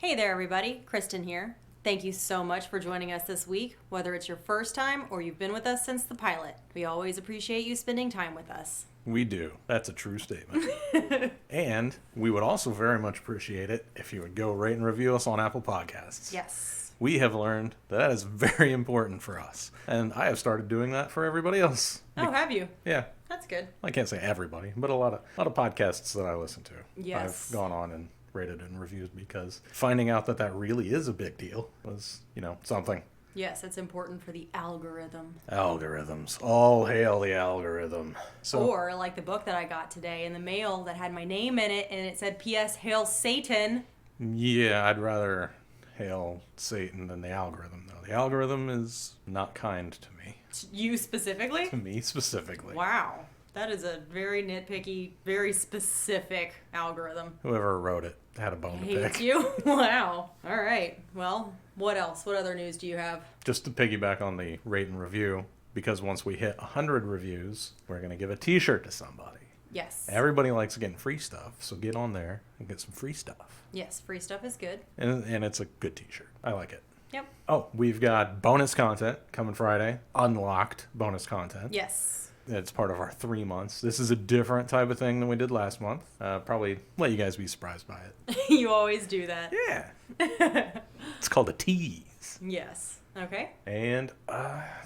Hey there, everybody. Kristen here. Thank you so much for joining us this week, whether it's your first time or you've been with us since the pilot. We always appreciate you spending time with us. We do. That's a true statement. And we would also very much appreciate it if you would go rate and review us on Apple Podcasts. Yes. We have learned that is very important for us. And I have started doing that for everybody else. Oh, have you? Yeah. That's good. I can't say everybody, but a lot of podcasts that I listen to. Yes. I've gone on and rated and reviewed because finding out that really is a big deal was, something. Yes, it's important for the algorithm. Algorithms. All hail the algorithm. Or like the book that I got today in the mail that had my name in it and it said, P.S. Hail Satan. Yeah, I'd rather hail Satan than the algorithm, though. The algorithm is not kind to me. You specifically? To me specifically. Wow. That is a very nitpicky, very specific algorithm. Whoever wrote it had a bone to pick. Hates you? Wow. All right. Well, what else? What other news do you have? Just to piggyback on the rate and review, because once we hit 100 reviews, we're going to give a t-shirt to somebody. Yes. Everybody likes getting free stuff, so get on there and get some free stuff. Yes, free stuff is good. And it's a good t-shirt. I like it. Yep. Oh, we've got bonus content coming Friday. Unlocked bonus content. Yes. It's part of our 3 months. This is a different type of thing than we did last month. Probably let you guys be surprised by it. You always do that. Yeah. It's called a tease. Yes. Okay. And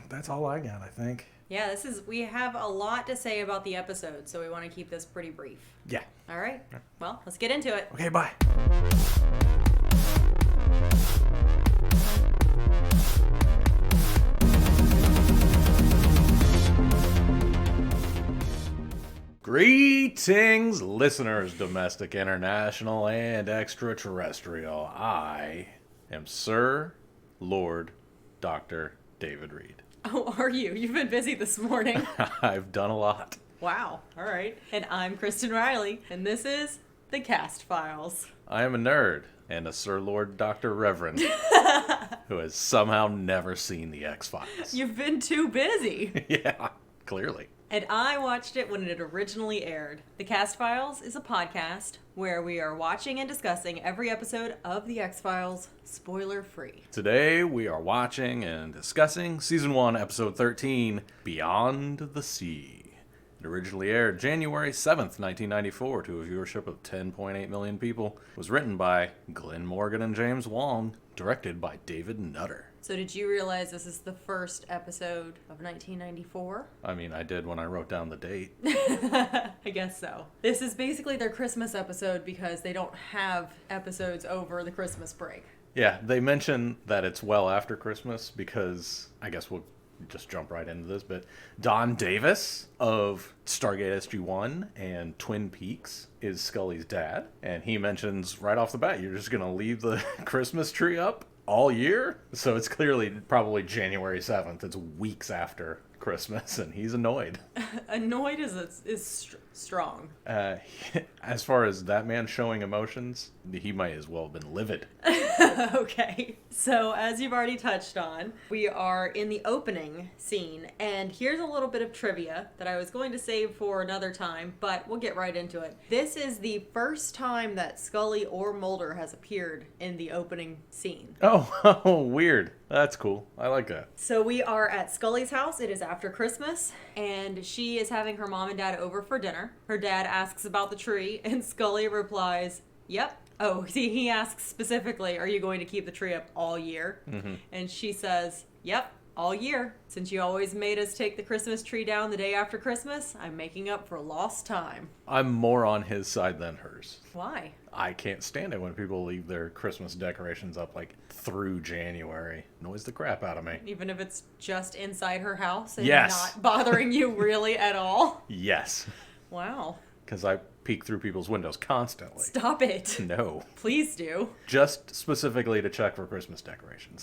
that's all I got, I think. Yeah, we have a lot to say about the episode, so we want to keep this pretty brief. Yeah. All right. Well, let's get into it. Okay, bye. Greetings, listeners, domestic, international, and extraterrestrial. I am Sir Lord Dr. David Reed. Oh, are you? You've been busy this morning. I've done a lot. Wow. All right. And I'm Kristen Riley, and this is The Cast Files. I am a nerd and a Sir Lord Dr. Reverend who has somehow never seen the X-Files. You've been too busy. Yeah, clearly. And I watched it when it originally aired. The Cast Files is a podcast where we are watching and discussing every episode of The X-Files, spoiler-free. Today we are watching and discussing Season 1, Episode 13, Beyond the Sea. It originally aired January 7th, 1994, to a viewership of 10.8 million people. It was written by Glenn Morgan and James Wong, directed by David Nutter. So did you realize this is the first episode of 1994? I mean, I did when I wrote down the date. I guess so. This is basically their Christmas episode because they don't have episodes over the Christmas break. Yeah, they mention that it's well after Christmas because, I guess we'll just jump right into this, but Don Davis of Stargate SG-1 and Twin Peaks is Scully's dad, and he mentions right off the bat, you're just going to leave the Christmas tree up all year? So it's clearly probably January 7th. It's weeks after Christmas, and he's annoyed. Annoyed is strong. As far as that man showing emotions, he might as well have been livid. Okay, so as you've already touched on, we are in the opening scene, and here's a little bit of trivia that I was going to save for another time, but we'll get right into it. This is the first time that Scully or Mulder has appeared in the opening scene. Oh, weird. That's cool. I like that. So we are at Scully's house. It is after Christmas, and she is having her mom and dad over for dinner. Her dad asks about the tree, and Scully replies, yep. Oh, see, he asks specifically, are you going to keep the tree up all year? Mm-hmm. And she says, yep, all year. Since you always made us take the Christmas tree down the day after Christmas, I'm making up for lost time. I'm more on his side than hers. Why? I can't stand it when people leave their Christmas decorations up through January. Annoys the crap out of me. Even if it's just inside her house and Yes. not bothering you really at all? Yes. Wow. Because I peek through people's windows constantly. Stop it. No. Please do. Just specifically to check for Christmas decorations.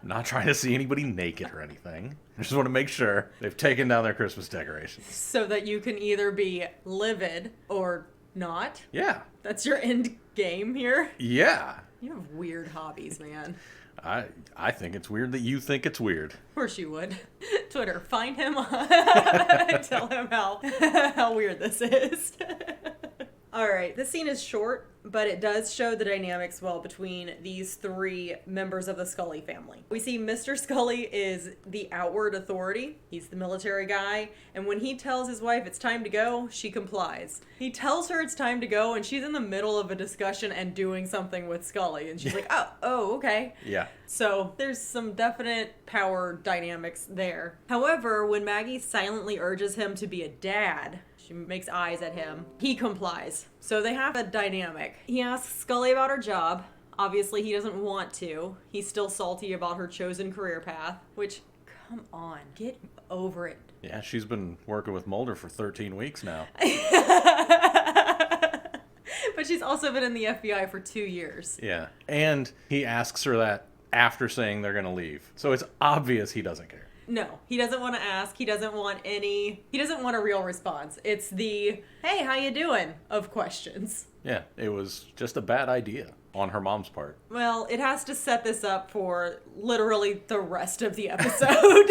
Not trying to see anybody naked or anything. I just want to make sure they've taken down their Christmas decorations. So that you can either be livid or not? Yeah. That's your end game here? Yeah. You have weird hobbies, man. I think it's weird that you think it's weird. Of course you would. Twitter, find him and tell him how weird this is. All right, this scene is short, but it does show the dynamics well between these three members of the Scully family. We see Mr. Scully is the outward authority. He's the military guy, and when he tells his wife it's time to go, she complies. He tells her it's time to go, and she's in the middle of a discussion and doing something with Scully, and she's like, oh, okay. Yeah. So there's some definite power dynamics there. However, when Maggie silently urges him to be a dad, she makes eyes at him, he complies. So they have a dynamic. He asks Scully about her job. Obviously, he doesn't want to. He's still salty about her chosen career path, which, come on, get over it. Yeah, she's been working with Mulder for 13 weeks now. But she's also been in the FBI for 2 years. Yeah. And he asks her that after saying they're going to leave. So it's obvious he doesn't care. No, he doesn't want to ask. He doesn't want a real response. It's the, hey, how you doing, of questions. Yeah, it was just a bad idea on her mom's part. Well, it has to set this up for literally the rest of the episode.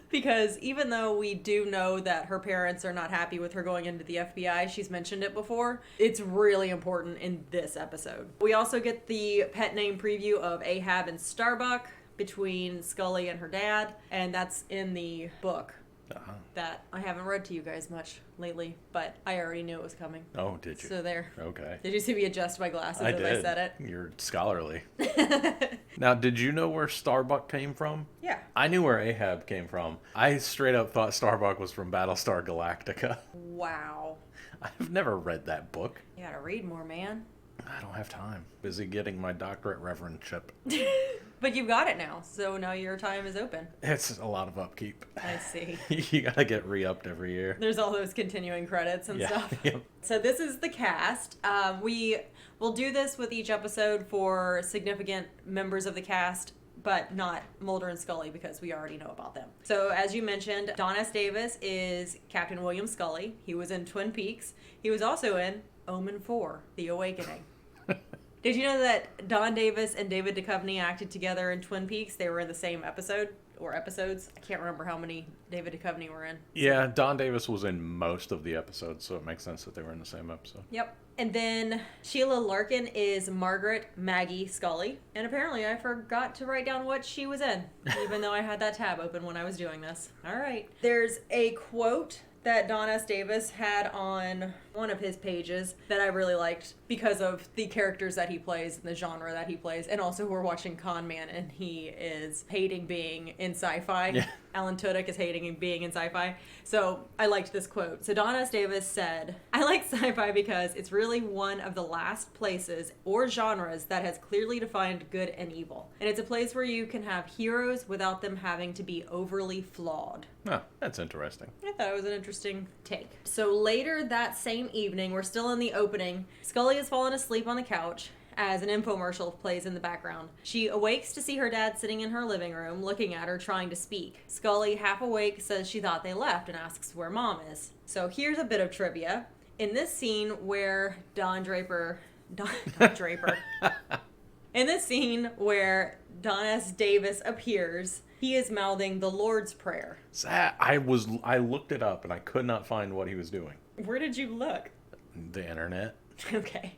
Because even though we do know that her parents are not happy with her going into the FBI, she's mentioned it before, it's really important in this episode. We also get the pet name preview of Ahab and Starbuck between Scully and her dad, and that's in the book that I haven't read to you guys much lately, but I already knew it was coming. Oh, did you? So there. Okay. Did you see me adjust my glasses as I said it? You're scholarly. Now, did you know where Starbuck came from? Yeah. I knew where Ahab came from. I straight up thought Starbuck was from Battlestar Galactica. Wow. I've never read that book. You gotta read more, man. I don't have time. Busy getting my doctorate reverendship. But you've got it now, so now your time is open. It's a lot of upkeep. I see. You gotta get re-upped every year. There's all those continuing credits and stuff. Yep. So this is the cast. We will do this with each episode for significant members of the cast, but not Mulder and Scully because we already know about them. So as you mentioned, Don S. Davis is Captain William Scully. He was in Twin Peaks. He was also in Omen 4, The Awakening. Did you know that Don Davis and David Duchovny acted together in Twin Peaks? They were in the same episode or episodes. I can't remember how many David Duchovny were in. Yeah, Don Davis was in most of the episodes, so it makes sense that they were in the same episode. Yep. And then Sheila Larkin is Margaret Maggie Scully. And apparently I forgot to write down what she was in, even though I had that tab open when I was doing this. All right. There's a quote that Don S. Davis had on one of his pages that I really liked because of the characters that he plays and the genre that he plays. And also we're watching Con Man and he is hating being in sci-fi. Yeah. Alan Tudyk is hating being in sci-fi. So I liked this quote. So Don S. Davis said, "I like sci-fi because it's really one of the last places or genres that has clearly defined good and evil. And it's a place where you can have heroes without them having to be overly flawed." Oh, that's interesting. I thought it was an interesting take. So later that same evening, we're still in the opening, Scully has fallen asleep on the couch as an infomercial plays in the background. She awakes to see her dad sitting in her living room, looking at her, trying to speak. Scully, half awake, says she thought they left and asks where Mom is. So here's a bit of trivia. In this scene where Don Draper... In this scene where Don S. Davis appears, he is mouthing the Lord's Prayer. I looked it up and I could not find what he was doing. Where did you look? The internet. Okay.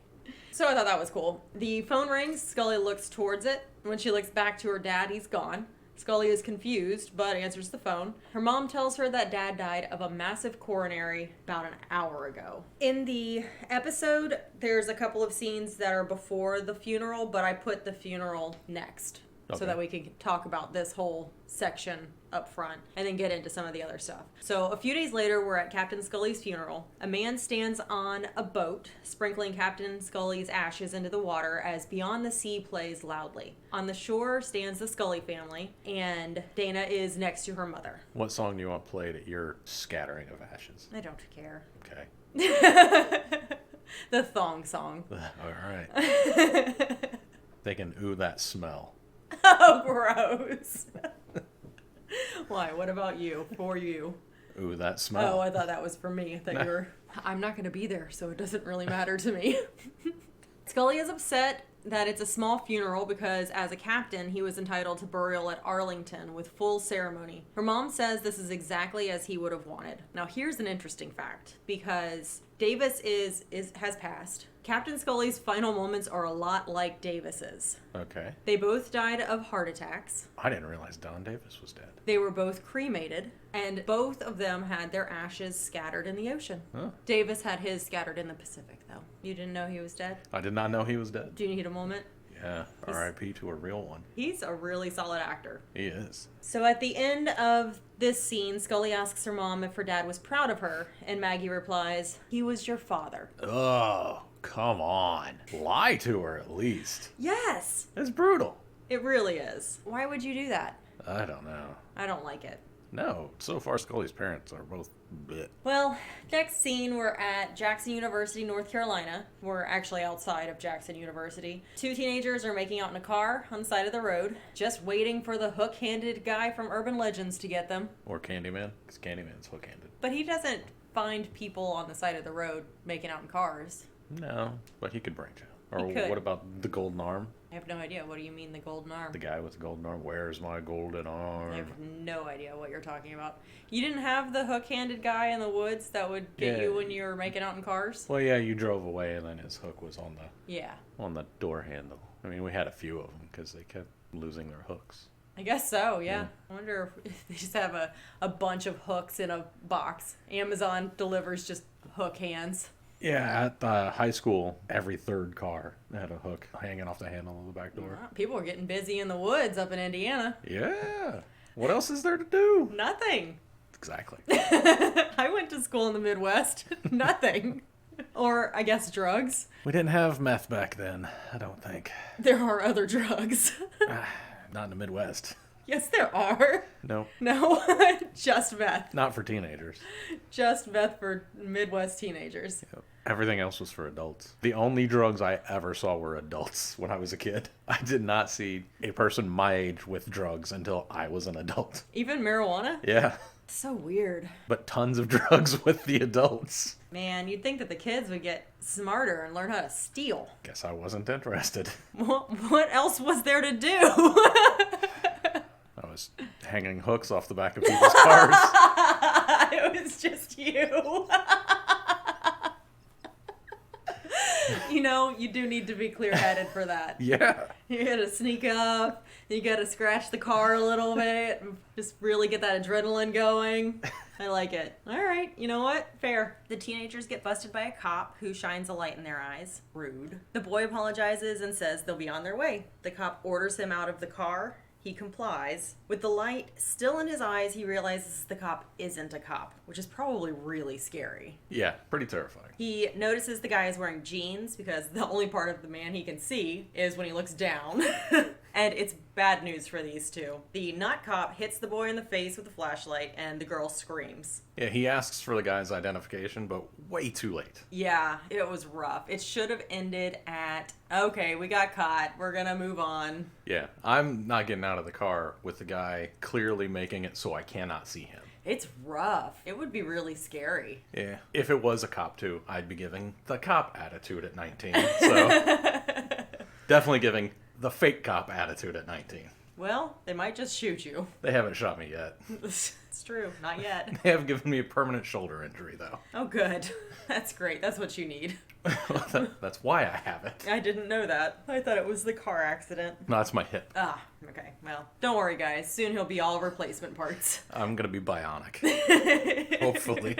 So I thought that was cool. The phone rings. Scully looks towards it. When she looks back to her dad, he's gone. Scully is confused, but answers the phone. Her mom tells her that dad died of a massive coronary about an hour ago. In the episode, there's a couple of scenes that are before the funeral, but I put the funeral next. Okay. So that we can talk about this whole section up front and then get into some of the other stuff. So a few days later, we're at Captain Scully's funeral. A man stands on a boat, sprinkling Captain Scully's ashes into the water as Beyond the Sea plays loudly. On the shore stands the Scully family, and Dana is next to her mother. What song do you want played at your scattering of ashes? I don't care. Okay. The thong song. All right. Thinking, ooh, that smell. Oh, gross. Why? What about you? For you? Ooh, that smell. Oh, I thought that was for me. I thought you were... I'm not going to be there, so it doesn't really matter to me. Scully is upset that it's a small funeral because as a captain, he was entitled to burial at Arlington with full ceremony. Her mom says this is exactly as he would have wanted. Now, here's an interesting fact because Davis has passed. Captain Scully's final moments are a lot like Davis's. Okay. They both died of heart attacks. I didn't realize Don Davis was dead. They were both cremated, and both of them had their ashes scattered in the ocean. Huh. Davis had his scattered in the Pacific, though. You didn't know he was dead? I did not know he was dead. Do you need a moment? Yeah. R.I.P. to a real one. He's a really solid actor. He is. So at the end of this scene, Scully asks her mom if her dad was proud of her, and Maggie replies, "He was your father." Oh, come on. Lie to her at least. Yes! It's brutal. It really is. Why would you do that? I don't know. I don't like it. No, so far Scully's parents are both bleh. Well, next scene, we're at Jackson University, North Carolina. We're actually outside of Jackson University. Two teenagers are making out in a car on the side of the road, just waiting for the hook-handed guy from Urban Legends to get them. Or Candyman, because Candyman's hook-handed. But he doesn't find people on the side of the road making out in cars. No, but he could branch out. Or He could. what about the golden arm? I have no idea. What do you mean, the golden arm? The guy with the golden arm. Where's my golden arm? I have no idea what you're talking about. You didn't have the hook-handed guy in the woods that would get you when you were making out in cars? Well, yeah, you drove away and then his hook was on Yeah. the door handle. I mean, we had a few of them because they kept losing their hooks. I guess so, yeah. I wonder if they just have a bunch of hooks in a box. Amazon delivers just hook hands. Yeah, at high school, every third car had a hook hanging off the handle of the back door. People are getting busy in the woods up in Indiana. Yeah. What else is there to do? Nothing. Exactly. I went to school in the Midwest. Nothing. Or, I guess, drugs. We didn't have meth back then, I don't think. There are other drugs. Not in the Midwest. Yes, there are. No. No, just meth. Not for teenagers. Just meth for Midwest teenagers. Yep. Everything else was for adults. The only drugs I ever saw were adults when I was a kid. I did not see a person my age with drugs until I was an adult. Even marijuana? Yeah. So weird. But tons of drugs with the adults. Man, you'd think that the kids would get smarter and learn how to steal. Guess I wasn't interested. What else was there to do? I was hanging hooks off the back of people's cars. It was just you. You know, you do need to be clear-headed for that. Yeah. You gotta sneak up, you gotta scratch the car a little bit, just really get that adrenaline going. I like it. All right, you know what? Fair. The teenagers get busted by a cop who shines a light in their eyes. Rude. The boy apologizes and says they'll be on their way. The cop orders him out of the car. He complies. With the light still in his eyes, he realizes the cop isn't a cop, which is probably really scary. Yeah, pretty terrifying. He notices the guy is wearing jeans because the only part of the man he can see is when he looks down. And it's bad news for these two. The not cop hits the boy in the face with a flashlight and the girl screams. Yeah, he asks for the guy's identification, but way too late. Yeah, it was rough. It should have ended at, okay, we got caught. We're gonna move on. Yeah, I'm not getting out of the car with the guy clearly making it so I cannot see him. It's rough. It would be really scary. Yeah, if it was a cop too, I'd be giving the cop attitude at 19. So definitely giving the fake cop attitude at 19. Well, they might just shoot you. They haven't shot me yet. It's true. Not yet. They have given me a permanent shoulder injury, though. Oh, good. That's great. That's what you need. That's why I have it. I didn't know that. I thought it was the car accident. No, that's my hip. Ah, okay. Well, don't worry, guys. Soon he'll be all replacement parts. I'm going to be bionic. Hopefully.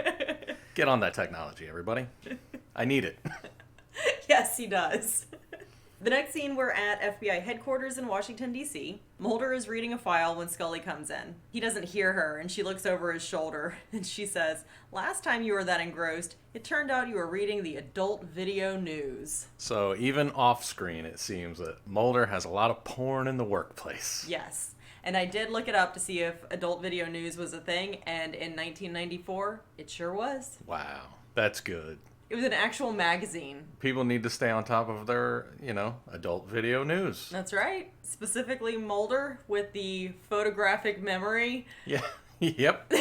Get on that technology, everybody. I need it. Yes, he does. The next scene, we're at FBI headquarters in Washington, D.C. Mulder is reading a file when Scully comes in. He doesn't hear her, and she looks over his shoulder, and she says, "Last time you were that engrossed, it turned out you were reading the adult video news." So even off screen, it seems that Mulder has a lot of porn in the workplace. Yes. And I did look it up to see if adult video news was a thing, and in 1994, it sure was. Wow, that's good. It was an actual magazine. People need to stay on top of their, adult video news. That's right. Specifically Mulder with the photographic memory. Yeah. Yep.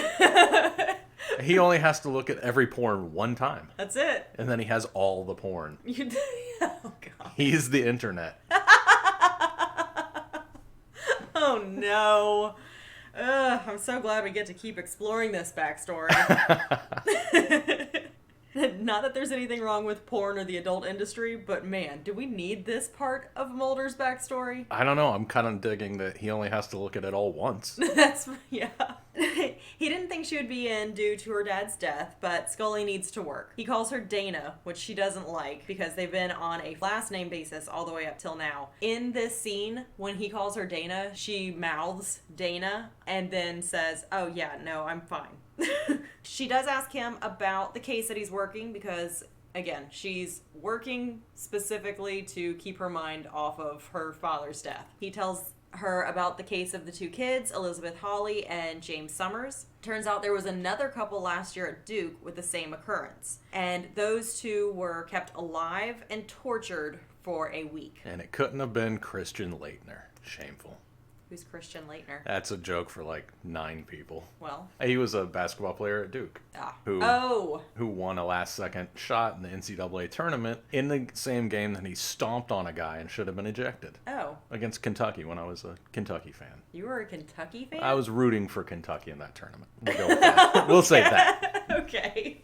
He only has to look at every porn one time. That's it. And then he has all the porn. Oh, God. He's the internet. Oh, no. I'm so glad we get to keep exploring this backstory. Not that there's anything wrong with porn or the adult industry, but man, do we need this part of Mulder's backstory? I don't know. I'm kind of digging that he only has to look at it all once. Yeah. He didn't think she would be in due to her dad's death, but Scully needs to work. He calls her Dana, which she doesn't like because they've been on a last name basis all the way up till now. In this scene, when he calls her Dana, she mouths Dana and then says, "Oh yeah, no, I'm fine." She does ask him about the case that he's working because, again, she's working specifically to keep her mind off of her father's death. He tells her about the case of the two kids, Elizabeth Hawley and James Summers. Turns out there was another couple last year at Duke with the same occurrence. And those two were kept alive and tortured for a week. And it couldn't have been Christian Leitner. Shameful. Who's Christian Leitner? That's a joke for like 9 people. Well. He was a basketball player at Duke. Who won a last-second shot in the NCAA tournament in the same game that he stomped on a guy and should have been ejected. Oh. Against Kentucky when I was a Kentucky fan. You were a Kentucky fan? I was rooting for Kentucky in that tournament. We'll go with that. We'll save that. Okay.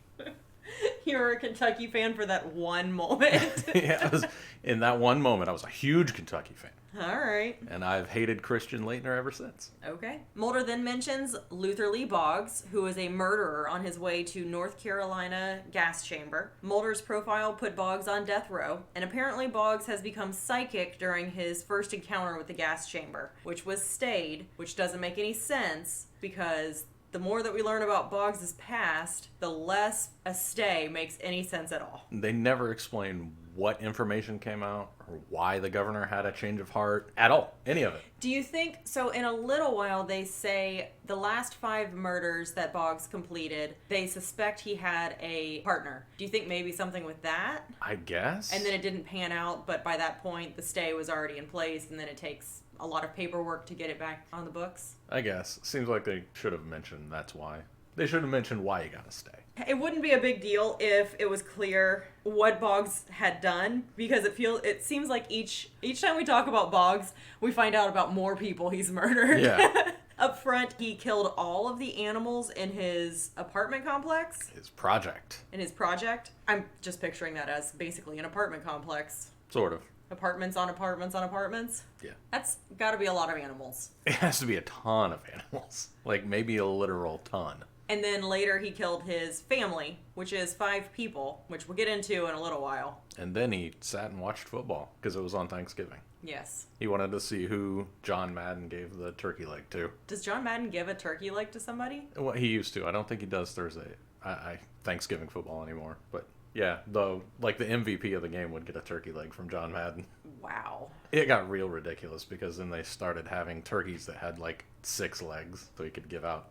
You were a Kentucky fan for that one moment. Yeah, in that one moment, I was a huge Kentucky fan. All right. And I've hated Christian Leitner ever since. Okay. Mulder then mentions Luther Lee Boggs, who is a murderer on his way to North Carolina gas chamber. Mulder's profile put Boggs on death row, and apparently Boggs has become psychic during his first encounter with the gas chamber, which was stayed, which doesn't make any sense because the more that we learn about Boggs' past, the less a stay makes any sense at all. They never explain what information came out or why the governor had a change of heart at all. Any of it. Do you think, so in a little while they say the last 5 murders that Boggs completed, they suspect he had a partner. Do you think maybe something with that? I guess. And then it didn't pan out, but by that point the stay was already in place and then it takes a lot of paperwork to get it back on the books? I guess. Seems like they should have mentioned that's why. They should have mentioned why he got to stay. It wouldn't be a big deal if it was clear what Boggs had done, because it seems like each time we talk about Boggs, we find out about more people he's murdered. Yeah. Up front, he killed all of the animals in his apartment complex. His project. In his project. I'm just picturing that as basically an apartment complex. Sort of. Apartments on apartments on apartments. Yeah. That's got to be a lot of animals. It has to be a ton of animals. Like maybe a literal ton. And then later he killed his family, which is 5 people, which we'll get into in a little while. And then he sat and watched football because it was on Thanksgiving. Yes. He wanted to see who John Madden gave the turkey leg to. Does John Madden give a turkey leg to somebody? Well, he used to. I don't think he does Thursday. I Thanksgiving football anymore. But yeah, the MVP of the game would get a turkey leg from John Madden. Wow. It got real ridiculous because then they started having turkeys that had like 6 legs, so he could give out,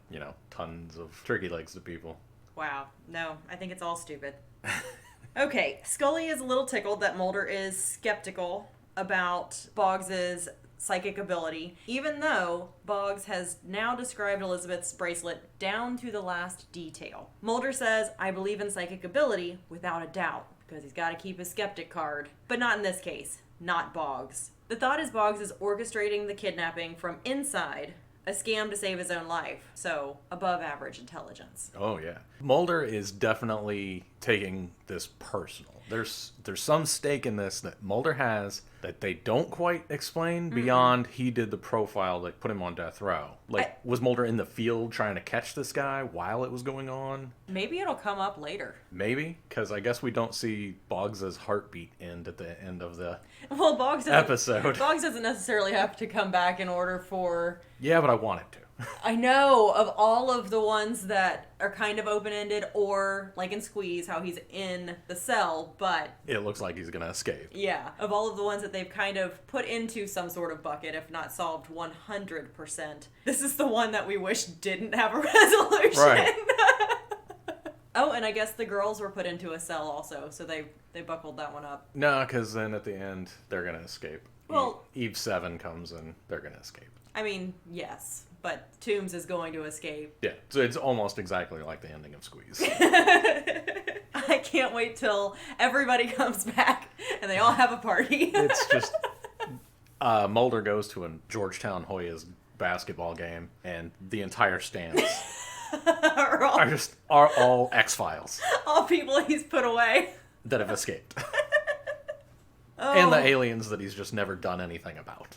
tons of turkey legs to people. Wow. No, I think it's all stupid. Okay, Scully is a little tickled that Mulder is skeptical about Boggs's psychic ability, even though Boggs has now described Elizabeth's bracelet down to the last detail. Mulder says, "I believe in psychic ability without a doubt," because he's got to keep his skeptic card. But not in this case. Not Boggs. The thought is Boggs is orchestrating the kidnapping from inside, a scam to save his own life. So, above average intelligence. Oh, yeah. Mulder is definitely taking this personal. There's some stake in this that Mulder has that they don't quite explain beyond he did the profile that put him on death row. Was Mulder in the field trying to catch this guy while it was going on? Maybe it'll come up later. Maybe, because I guess we don't see Boggs' heartbeat end at the end of the Boggs episode. Boggs doesn't necessarily have to come back in order for... Yeah, but I want it to. I know, of all of the ones that are kind of open-ended, or like in Squeeze, how he's in the cell, but... It looks like he's going to escape. Yeah, of all of the ones that they've kind of put into some sort of bucket, if not solved 100%, this is the one that we wish didn't have a resolution. Right. Oh, and I guess the girls were put into a cell also, so they buckled that one up. No, because then at the end, they're going to escape. Well... Eve 7 comes and they're going to escape. I mean, yes, but Toombs is going to escape. Yeah, so it's almost exactly like the ending of Squeeze. I can't wait till everybody comes back and they all have a party. It's just Mulder goes to a Georgetown Hoyas basketball game, and the entire stands are all X-Files all people he's put away that have escaped, oh. and the aliens that he's just never done anything about.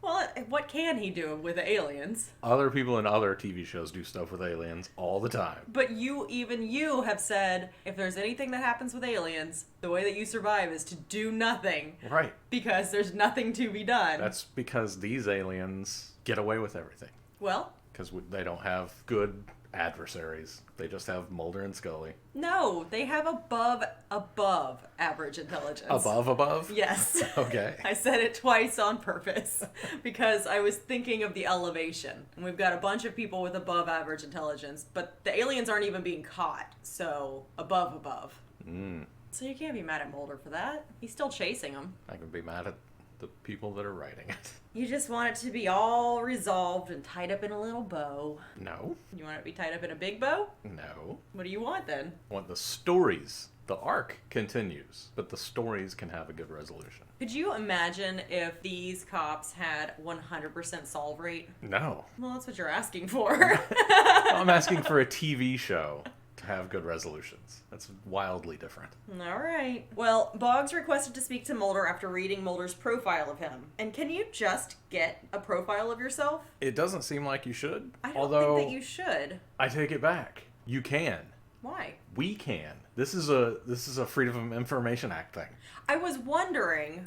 Well, what can he do with the aliens? Other people in other TV shows do stuff with aliens all the time. But even you have said, if there's anything that happens with aliens, the way that you survive is to do nothing. Right. Because there's nothing to be done. That's because these aliens get away with everything. Well? Because they don't have good adversaries. They just have Mulder and Scully. No, they have above average intelligence. Above? Yes. Okay. I said it twice on purpose because I was thinking of the elevation. And we've got a bunch of people with above average intelligence, but the aliens aren't even being caught. So, above. So you can't be mad at Mulder for that. He's still chasing them. I can be mad at the people that are writing it. You just want it to be all resolved and tied up in a little bow. No. You want it to be tied up in a big bow? No. What do you want then? I want the stories. The arc continues, but the stories can have a good resolution. Could you imagine if these cops had 100% solve rate? No. Well, that's what you're asking for. I'm asking for a TV show to have good resolutions. That's wildly different. All right. Well, Boggs requested to speak to Mulder after reading Mulder's profile of him. And can you just get a profile of yourself? It doesn't seem like you should. I don't think that you should. I take it back. You can. Why? We can. This is a Freedom of Information Act thing. I was wondering.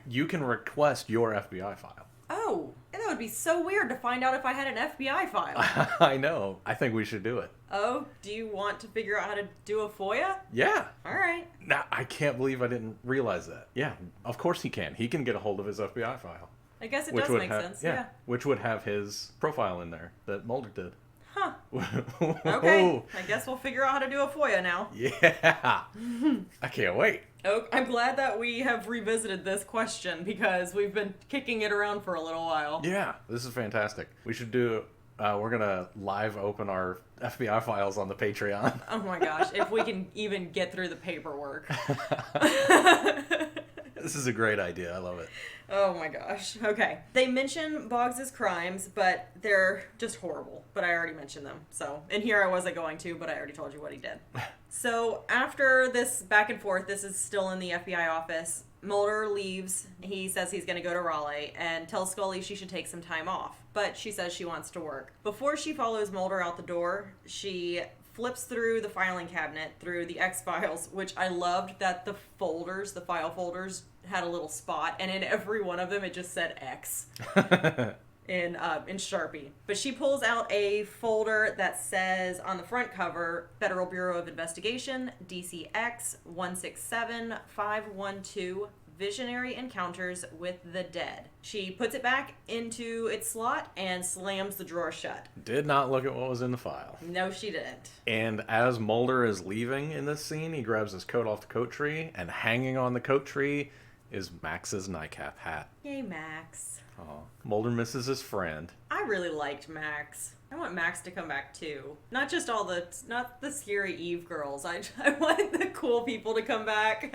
You can request your FBI file. Oh, and that would be so weird to find out if I had an FBI file. I know. I think we should do it. Oh, do you want to figure out how to do a FOIA? Yeah. All right. Now, I can't believe I didn't realize that. Yeah, of course he can. He can get a hold of his FBI file. I guess it does make sense, yeah. Which would have his profile in there that Mulder did. Huh. Okay. I guess we'll figure out how to do a FOIA now. Yeah. I can't wait. Oh, I'm glad that we have revisited this question because we've been kicking it around for a little while. Yeah, this is fantastic. We should do... we're going to live open our FBI files on the Patreon. Oh my gosh, if we can even get through the paperwork. This is a great idea. I love it. Oh my gosh. Okay. They mention Boggs's crimes, but they're just horrible. But I already mentioned them. So, and here I wasn't going to, but I already told you what he did. So after this back and forth, this is still in the FBI office. Mulder leaves. He says he's going to go to Raleigh and tells Scully she should take some time off. But she says she wants to work. Before she follows Mulder out the door, she flips through the filing cabinet, through the X-Files, which I loved that the folders, the file folders, had a little spot, and in every one of them it just said X. in Sharpie. But she pulls out a folder that says on the front cover, Federal Bureau of Investigation, DCX 167512, Visionary Encounters with the Dead. She puts it back into its slot and slams the drawer shut. Did not look at what was in the file. No, she didn't. And as Mulder is leaving in this scene, he grabs his coat off the coat tree, and hanging on the coat tree is Max's nightcap hat. Yay, Max. Oh, Mulder misses his friend. I really liked Max. I want Max to come back too. Not the scary Eve girls. I want the cool people to come back.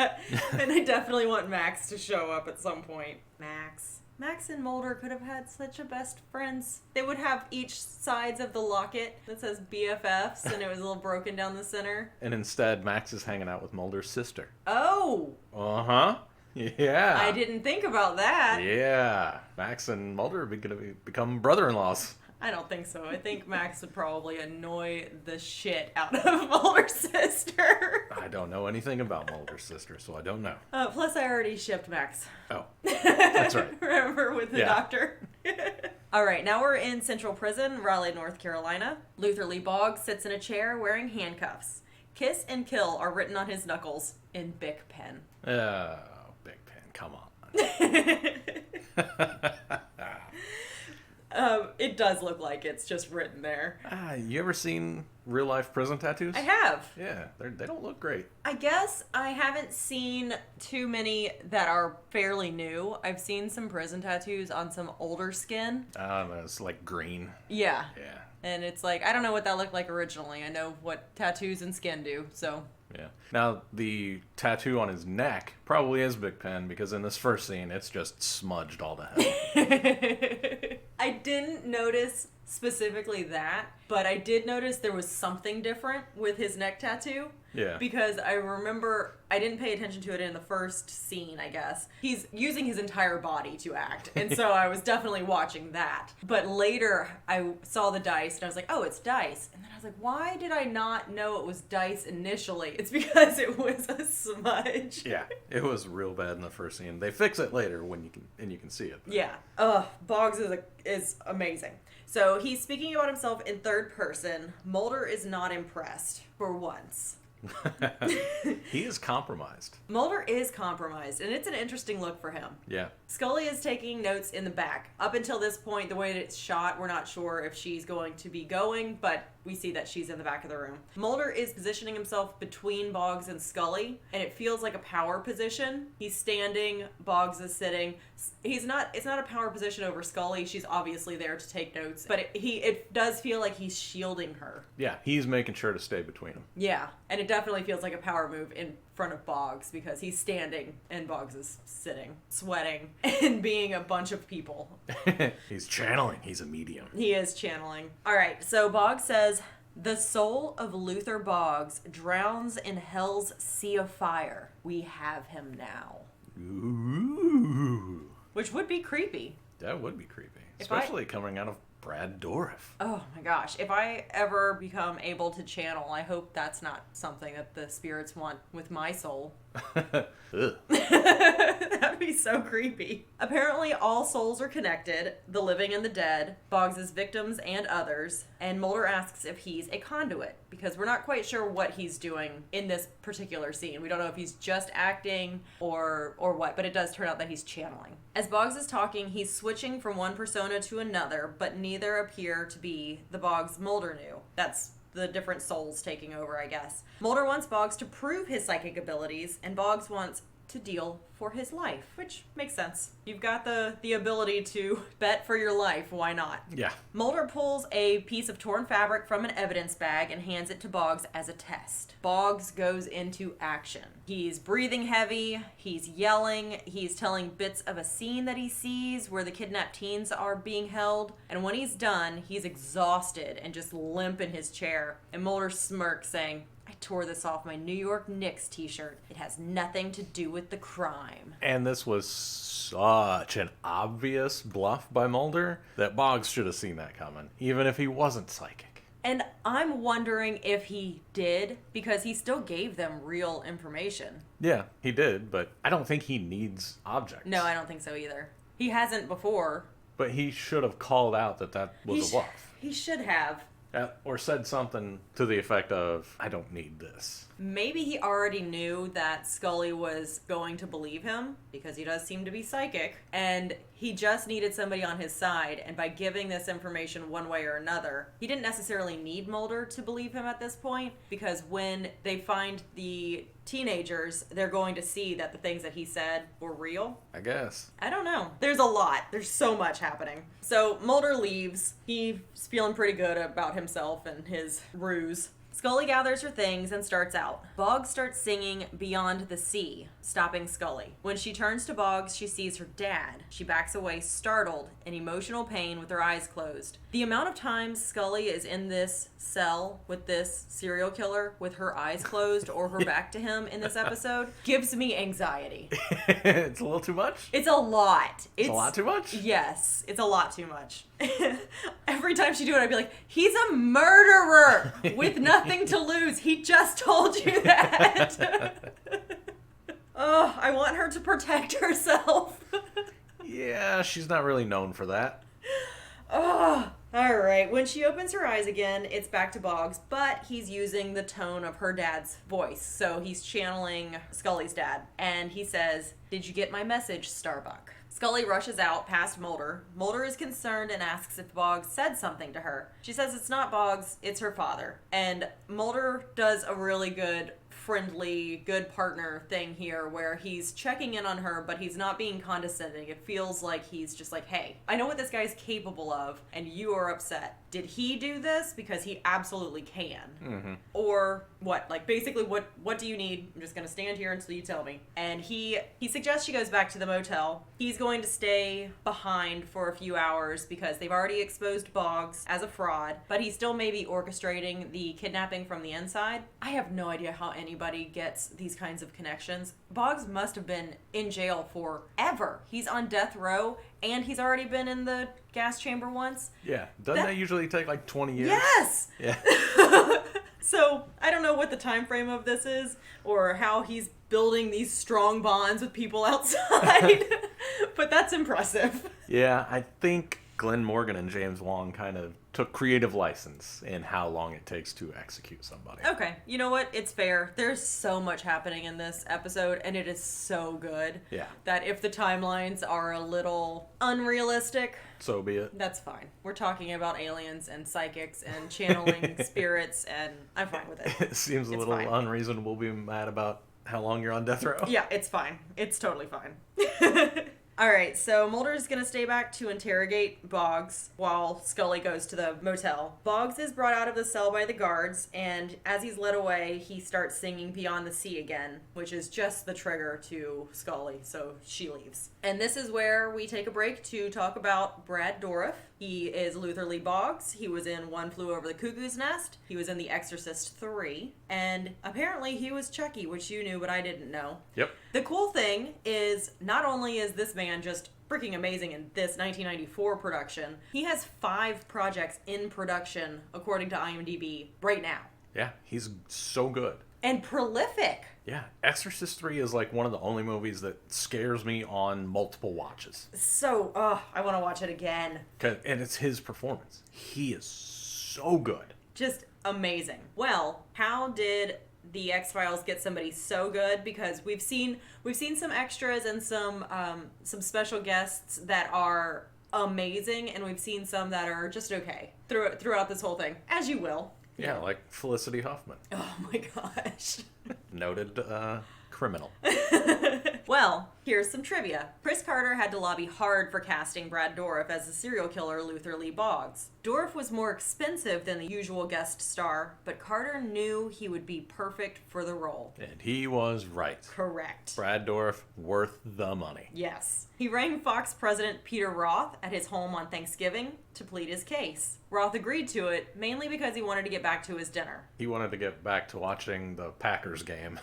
And I definitely want Max to show up at some point. Max and Mulder could have had such a best friends. They would have each sides of the locket that says BFFs, and it was a little broken down the center. And instead, Max is hanging out with Mulder's sister. Oh! Uh-huh. Yeah. I didn't think about that. Yeah. Max and Mulder are going to become brother-in-laws. I don't think so. I think Max would probably annoy the shit out of Mulder's sister. I don't know anything about Mulder's sister, so I don't know. Plus, I already shipped Max. Oh, that's right. Remember with the doctor? All right, now we're in Central Prison, Raleigh, North Carolina. Luther Lee Boggs sits in a chair wearing handcuffs. Kiss and kill are written on his knuckles in Bic pen. Oh, Bic pen, come on. It does look like it's just written there. You ever seen real life prison tattoos? I have. Yeah, they don't look great. I guess I haven't seen too many that are fairly new. I've seen some prison tattoos on some older skin. It's like green. Yeah. Yeah. And it's like, I don't know what that looked like originally. I know what tattoos and skin do, so. Yeah. Now, the tattoo on his neck probably is Big Pen, because in this first scene, it's just smudged all to hell. I didn't notice specifically that, but I did notice there was something different with his neck tattoo. Yeah. Because I remember, I didn't pay attention to it in the first scene, I guess. He's using his entire body to act, and so I was definitely watching that. But later, I saw the dice, and I was like, oh, it's dice. And then I was like, why did I not know it was dice initially? It's because it was a smudge. Yeah, it was real bad in the first scene. They fix it later when you can see it. Yeah. Boggs is amazing. So he's speaking about himself in third person. Mulder is not impressed for once. He is compromised. Mulder is compromised, and it's an interesting look for him. Yeah. Scully is taking notes in the back. Up until this point, the way that it's shot, we're not sure if she's going to be going, but we see that she's in the back of the room. Mulder is positioning himself between Boggs and Scully, and it feels like a power position. He's standing, Boggs is sitting. It's not a power position over Scully. She's obviously there to take notes, but it does feel like he's shielding her. Yeah, he's making sure to stay between them. Yeah, and it definitely feels like a power move in front of Boggs, because he's standing and Boggs is sitting, sweating, and being a bunch of people. He's channeling. He's a medium. He is channeling. All right, so Boggs says, the soul of Luther Boggs drowns in hell's sea of fire. We have him now. Ooh. Which would be creepy. That would be creepy. Especially coming out of Brad Dourif. Oh my gosh. If I ever become able to channel, I hope that's not something that the spirits want with my soul. That'd be so creepy. Apparently, all souls are connected, the living and the dead, Boggs' victims and others, and Mulder asks if he's a conduit, because we're not quite sure what he's doing in this particular scene. We don't know if he's just acting or what, but it does turn out that he's channeling. As Boggs is talking, he's switching from one persona to another, but neither appear to be the Boggs Mulder knew. That's the different souls taking over, I guess. Mulder wants Boggs to prove his psychic abilities, and Boggs wants to deal for his life, which makes sense. You've got the ability to bet for your life, why not? Yeah. Mulder pulls a piece of torn fabric from an evidence bag and hands it to Boggs as a test. Boggs goes into action. He's breathing heavy, he's yelling, he's telling bits of a scene that he sees where the kidnapped teens are being held, and when he's done, he's exhausted and just limp in his chair, and Mulder smirks, saying, I tore this off my New York Knicks t-shirt. It has nothing to do with the crime. And this was such an obvious bluff by Mulder that Boggs should have seen that coming, even if he wasn't psychic. And I'm wondering if he did, because he still gave them real information. Yeah, he did, but I don't think he needs objects. No, I don't think so either. He hasn't before. But he should have called out that was a bluff. He should have. Or said something to the effect of, I don't need this. Maybe he already knew that Scully was going to believe him, because he does seem to be psychic, and he just needed somebody on his side, and by giving this information one way or another, he didn't necessarily need Mulder to believe him at this point, because when they find the teenagers, they're going to see that the things that he said were real. I guess. I don't know. There's a lot. There's so much happening. So Mulder leaves. He's feeling pretty good about himself and his ruse. Scully gathers her things and starts out. Boggs starts singing Beyond the Sea, stopping Scully. When she turns to Boggs, she sees her dad. She backs away, startled, in emotional pain with her eyes closed. The amount of times Scully is in this cell with this serial killer with her eyes closed or her back to him in this episode gives me anxiety. It's a little too much? It's a lot. It's a lot too much? Yes, it's a lot too much. Every time she do it, I'd be like, he's a murderer with nothing to lose. He just told you that. Oh, I want her to protect herself. Yeah, she's not really known for that. Oh, all right. When she opens her eyes again, it's back to Boggs, but he's using the tone of her dad's voice. So he's channeling Scully's dad. And he says, did you get my message, Starbuck? Scully rushes out past Mulder. Mulder is concerned and asks if Boggs said something to her. She says it's not Boggs, it's her father. And Mulder does a really good friendly, good partner thing here where he's checking in on her, but he's not being condescending. It feels like he's just like, hey, I know what this guy's capable of, and you are upset. Did he do this? Because he absolutely can. Mm-hmm. Or what? Like, basically, what do you need? I'm just going to stand here until you tell me. And he suggests she goes back to the motel. He's going to stay behind for a few hours because they've already exposed Boggs as a fraud, but he still may be orchestrating the kidnapping from the inside. I have no idea how anybody gets these kinds of connections. Boggs must have been in jail forever. He's on death row, and he's already been in the gas chamber once. Yeah. Doesn't that usually take like 20 years? Yes! Yeah. So, I don't know what the time frame of this is, or how he's building these strong bonds with people outside, but that's impressive. Yeah, I think Glenn Morgan and James Wong kind of took creative license in how long it takes to execute somebody. Okay, you know what? It's fair. There's so much happening in this episode, and it is so good. Yeah. That if the timelines are a little unrealistic, So be it. that's fine. We're talking about aliens and psychics and channeling spirits, and I'm fine with it. It seems a It's little fine. unreasonable being mad about how long you're on death row. Yeah, it's fine. It's totally fine. Alright, so Mulder's gonna stay back to interrogate Boggs while Scully goes to the motel. Boggs is brought out of the cell by the guards, and as he's led away, he starts singing Beyond the Sea again, which is just the trigger to Scully, so she leaves. And this is where we take a break to talk about Brad Dourif. He is Luther Lee Boggs. He was in One Flew Over the Cuckoo's Nest. He was in The Exorcist 3. And apparently he was Chucky, which you knew, but I didn't know. Yep. The cool thing is, not only is this man just freaking amazing in this 1994 production, he has 5 projects in production, according to IMDb, right now. Yeah, he's so good. And prolific. Yeah, Exorcist 3 is like one of the only movies that scares me on multiple watches. So, I want to watch it again. And it's his performance. He is so good. Just amazing. Well, how did the X-Files get somebody so good? Because we've seen some extras and some special guests that are amazing, and we've seen some that are just okay throughout this whole thing, as you will. Yeah, like Felicity Huffman. Oh my gosh. Noted criminal. Well, here's some trivia. Chris Carter had to lobby hard for casting Brad Dourif as the serial killer Luther Lee Boggs. Dourif was more expensive than the usual guest star, but Carter knew he would be perfect for the role. And he was right. Correct. Brad Dourif, worth the money. Yes. He rang Fox president Peter Roth at his home on Thanksgiving to plead his case. Roth agreed to it, mainly because he wanted to get back to his dinner. He wanted to get back to watching the Packers game.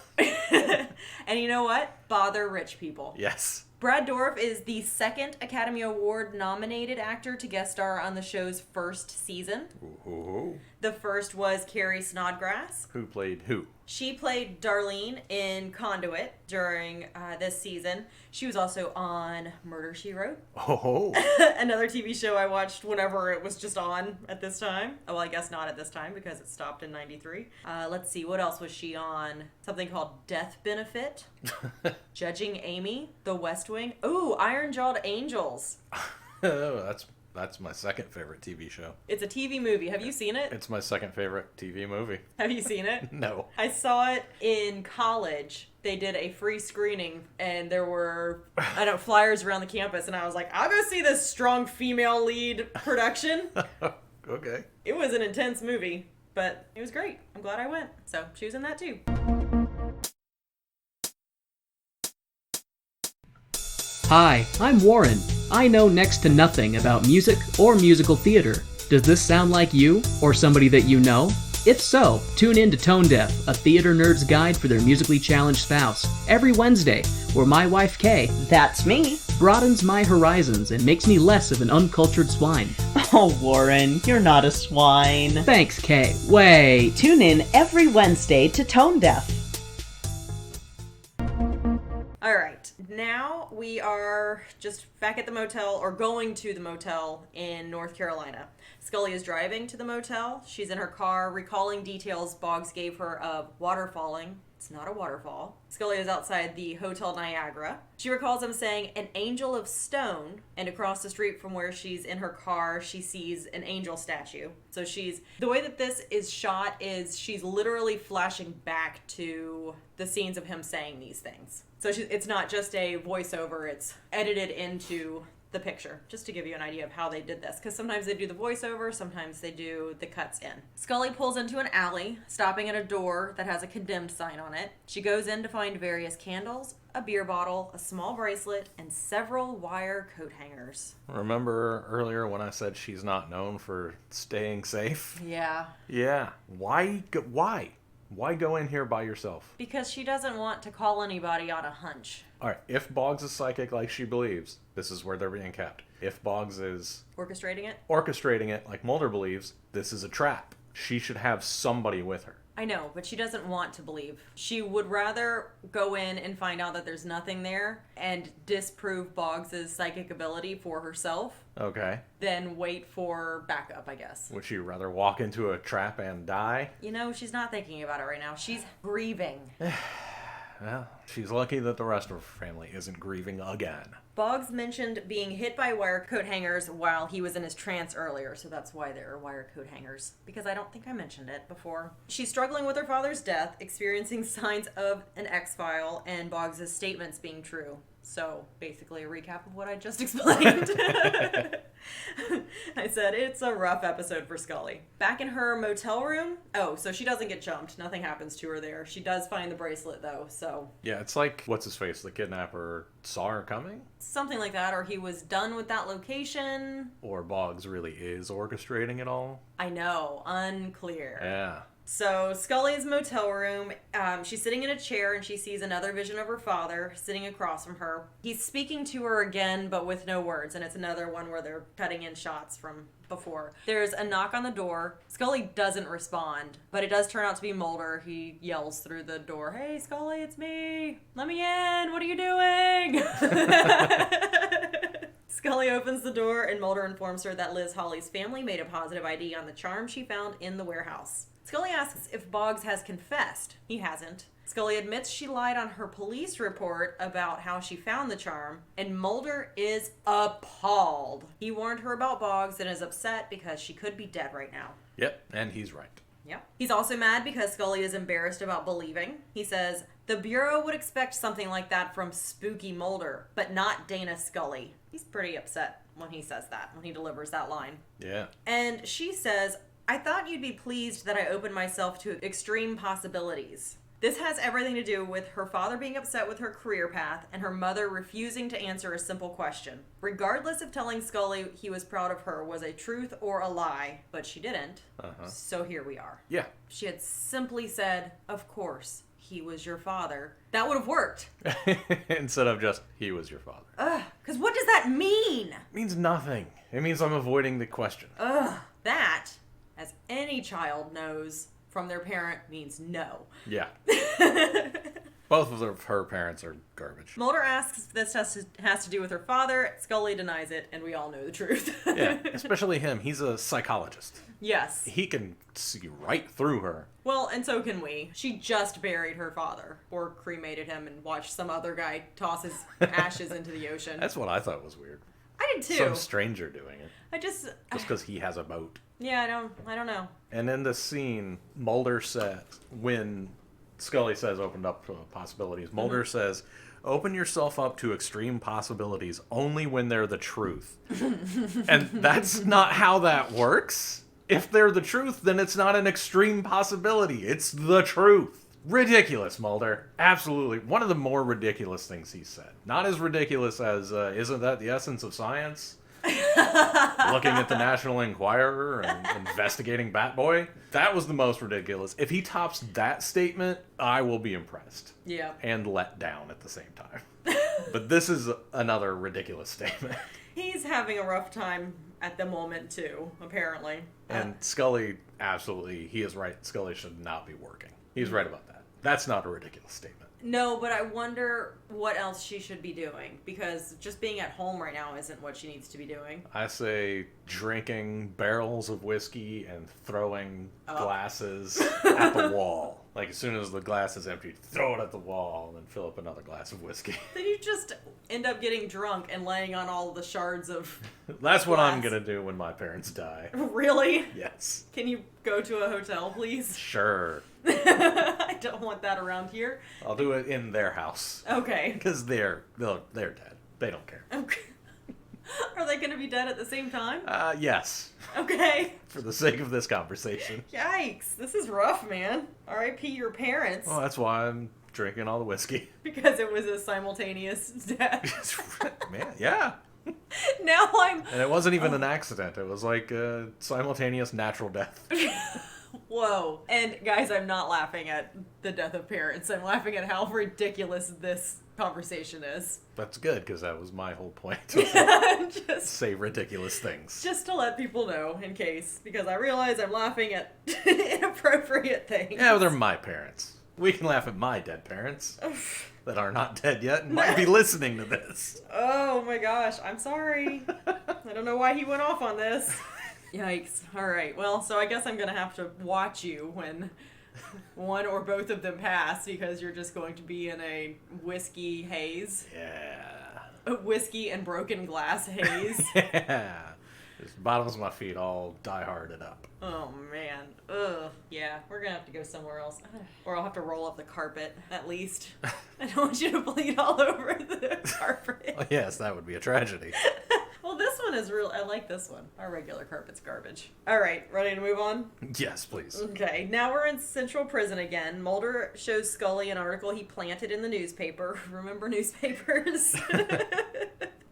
And you know what? Bother rich people. Yes. Brad Dourif is the second Academy Award nominated actor to guest star on the show's first season. Ooh. The first was Carrie Snodgrass. Who played who? She played Darlene in Conduit during this season. She was also on Murder, She Wrote. Oh. Another TV show I watched whenever it was just on at this time. Oh, well, I guess not at this time because it stopped in 93. Let's see, what else was she on? Something called Death Benefit. Judging Amy. The West Wing. Ooh, Iron Jawed Angels. That's my second favorite TV show. It's a TV movie. Have you seen it? It's my second favorite TV movie. Have you seen it? No. I saw it in college. They did a free screening, and there were, flyers around the campus, and I was like, I'll go see this strong female lead production. Okay. It was an intense movie, but it was great. I'm glad I went. So, she was in that too. Hi, I'm Warren. I know next to nothing about music or musical theater. Does this sound like you or somebody that you know? If so, tune in to Tone Deaf, a theater nerd's guide for their musically challenged spouse, every Wednesday, where my wife Kay, that's me, broadens my horizons and makes me less of an uncultured swine. Oh, Warren, you're not a swine. Thanks, Kay. Wait. Tune in every Wednesday to Tone Deaf. All right, now we are just back at the motel, or going to the motel in North Carolina. Scully is driving to the motel. She's in her car, recalling details Boggs gave her of water falling It's not a waterfall. Scully is outside the Hotel Niagara. She recalls him saying an angel of stone, and across the street from where she's in her car, she sees an angel statue. So the way that this is shot is she's literally flashing back to the scenes of him saying these things. So it's not just a voiceover, it's edited into the picture, just to give you an idea of how they did this, because sometimes they do the voiceover, sometimes they do the cuts in. Scully pulls into an alley, stopping at a door that has a condemned sign on it. She goes in to find various candles, a beer bottle, a small bracelet, and several wire coat hangers. Remember earlier when I said she's not known for staying safe? Yeah. Yeah. Why go in here by yourself? Because she doesn't want to call anybody on a hunch. All right, if Boggs is psychic like she believes, this is where they're being kept. If Boggs is Orchestrating it like Mulder believes, this is a trap. She should have somebody with her. I know, but she doesn't want to believe. She would rather go in and find out that there's nothing there and disprove Boggs' psychic ability for herself. Okay. Than wait for backup, I guess. Would she rather walk into a trap and die? You know, she's not thinking about it right now. She's grieving. Well, she's lucky that the rest of her family isn't grieving again. Boggs mentioned being hit by wire coat hangers while he was in his trance earlier, so that's why there are wire coat hangers, because I don't think I mentioned it before. She's struggling with her father's death, experiencing signs of an X-file, and Boggs' statements being true. So, basically a recap of what I just explained. I said, it's a rough episode for Scully. Back in her motel room, so she doesn't get jumped. Nothing happens to her there. She does find the bracelet, though, so... Yeah, it's like, what's-his-face, the kidnapper saw her coming? Something like that, or he was done with that location. Or Boggs really is orchestrating it all? I know, unclear. Yeah. So Scully's motel room, she's sitting in a chair and she sees another vision of her father sitting across from her. He's speaking to her again, but with no words, and it's another one where they're cutting in shots from before. There's a knock on the door. Scully doesn't respond, but it does turn out to be Mulder. He yells through the door, "Hey, Scully, it's me! Let me in! What are you doing?" Scully opens the door and Mulder informs her that Liz Hawley's family made a positive ID on the charm she found in the warehouse. Scully asks if Boggs has confessed. He hasn't. Scully admits she lied on her police report about how she found the charm, and Mulder is appalled. He warned her about Boggs and is upset because she could be dead right now. Yep, and he's right. Yep. He's also mad because Scully is embarrassed about believing. He says, the Bureau would expect something like that from spooky Mulder, but not Dana Scully. He's pretty upset when he says that, when he delivers that line. Yeah. And she says, I thought you'd be pleased that I opened myself to extreme possibilities. This has everything to do with her father being upset with her career path and her mother refusing to answer a simple question. Regardless of telling Scully he was proud of her was a truth or a lie, but she didn't. So here we are. Yeah. She had simply said, of course, he was your father. That would have worked. Instead of just, he was your father. Because what does that mean? It means nothing. It means I'm avoiding the question. That, as any child knows from their parent, means no. Yeah. Both of her parents are garbage. Mulder asks if this has to do with her father. Scully denies it, and we all know the truth. Yeah, especially him. He's a psychologist. Yes. He can see right through her. Well, and so can we. She just buried her father, or cremated him and watched some other guy toss his ashes into the ocean. That's what I thought was weird. I did too. Some stranger doing it. Just because he has a boat. Yeah, I don't know. And in the scene, Mulder says, when Scully says opened up to possibilities, Mulder says, open yourself up to extreme possibilities only when they're the truth. And that's not how that works. If they're the truth, then it's not an extreme possibility. It's the truth. Ridiculous, Mulder. Absolutely. One of the more ridiculous things he said. Not as ridiculous as, isn't that the essence of science? Looking at the National Enquirer and investigating Batboy. That was the most ridiculous. If he tops that statement, I will be impressed. Yeah. And let down at the same time. But this is another ridiculous statement. He's having a rough time at the moment, too, apparently. And Scully, absolutely, he is right. Scully should not be working. He's right about that. That's not a ridiculous statement. No, but I wonder what else she should be doing, because just being at home right now isn't what she needs to be doing. I say drinking barrels of whiskey and throwing glasses at the wall. Like, as soon as the glass is empty, throw it at the wall and then fill up another glass of whiskey. Then you just end up getting drunk and laying on all the shards of That's what I'm glass. going to do when my parents die. Really? Yes. Can you go to a hotel, please? Sure. I don't want that around here. I'll do it in their house. Okay. Because they're dead. They don't care. Okay. Are they going to be dead at the same time? Yes. Okay. For the sake of this conversation. Yikes. This is rough, man. R.I.P. your parents. Well, that's why I'm drinking all the whiskey. Because it was a simultaneous death. Man, yeah. Now I'm... And it wasn't even an accident. It was like a simultaneous natural death. Whoa. And guys, I'm not laughing at the death of parents. I'm laughing at how ridiculous this conversation is. That's good, because that was my whole point. just Say ridiculous things. to let people know, in case. Because I realize I'm laughing at inappropriate things. Yeah, well, they're my parents. We can laugh at my dead parents that are not dead yet and might be listening to this. Oh my gosh, I'm sorry. I don't know why he went off on this. Yikes. Alright, well, so I guess I'm gonna have to watch you when one or both of them pass, because you're just going to be in a whiskey haze. Yeah. A whiskey and broken glass haze. Yeah. Just bottoms of my feet all die-harded up. Oh man. Ugh. Yeah, we're gonna have to go somewhere else. Or I'll have to roll up the carpet, at least. I don't want you to bleed all over the carpet. Well, yes, that would be a tragedy. Well, this one is real. I like this one. Our regular carpet's garbage. Alright, ready to move on? Yes, please. Okay, now we're in Central Prison again. Mulder shows Scully an article he planted in the newspaper. Remember newspapers?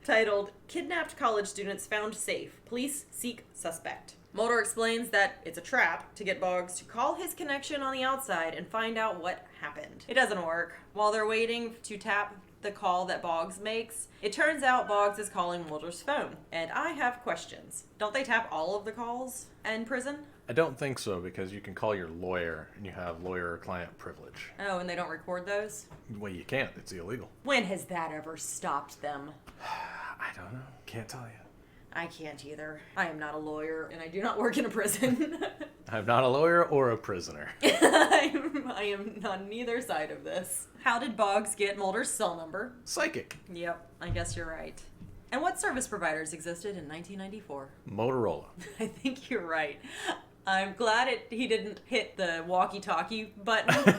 Titled, Kidnapped College Students Found Safe. Police Seek Suspect. Mulder explains that it's a trap to get Boggs to call his connection on the outside and find out what happened. It doesn't work. While they're waiting to tap the call that Boggs makes, it turns out Boggs is calling Mulder's phone. And I have questions. Don't they tap all of the calls in prison? I don't think so, because you can call your lawyer and you have lawyer-client privilege. Oh, and they don't record those? Well, you can't. It's illegal. When has that ever stopped them? I don't know. Can't tell you. I can't either. I am not a lawyer, and I do not work in a prison. I'm not a lawyer or a prisoner. I am on neither side of this. How did Boggs get Mulder's cell number? Psychic. Yep, I guess you're right. And what service providers existed in 1994? Motorola. I think you're right. I'm glad he didn't hit the walkie-talkie button.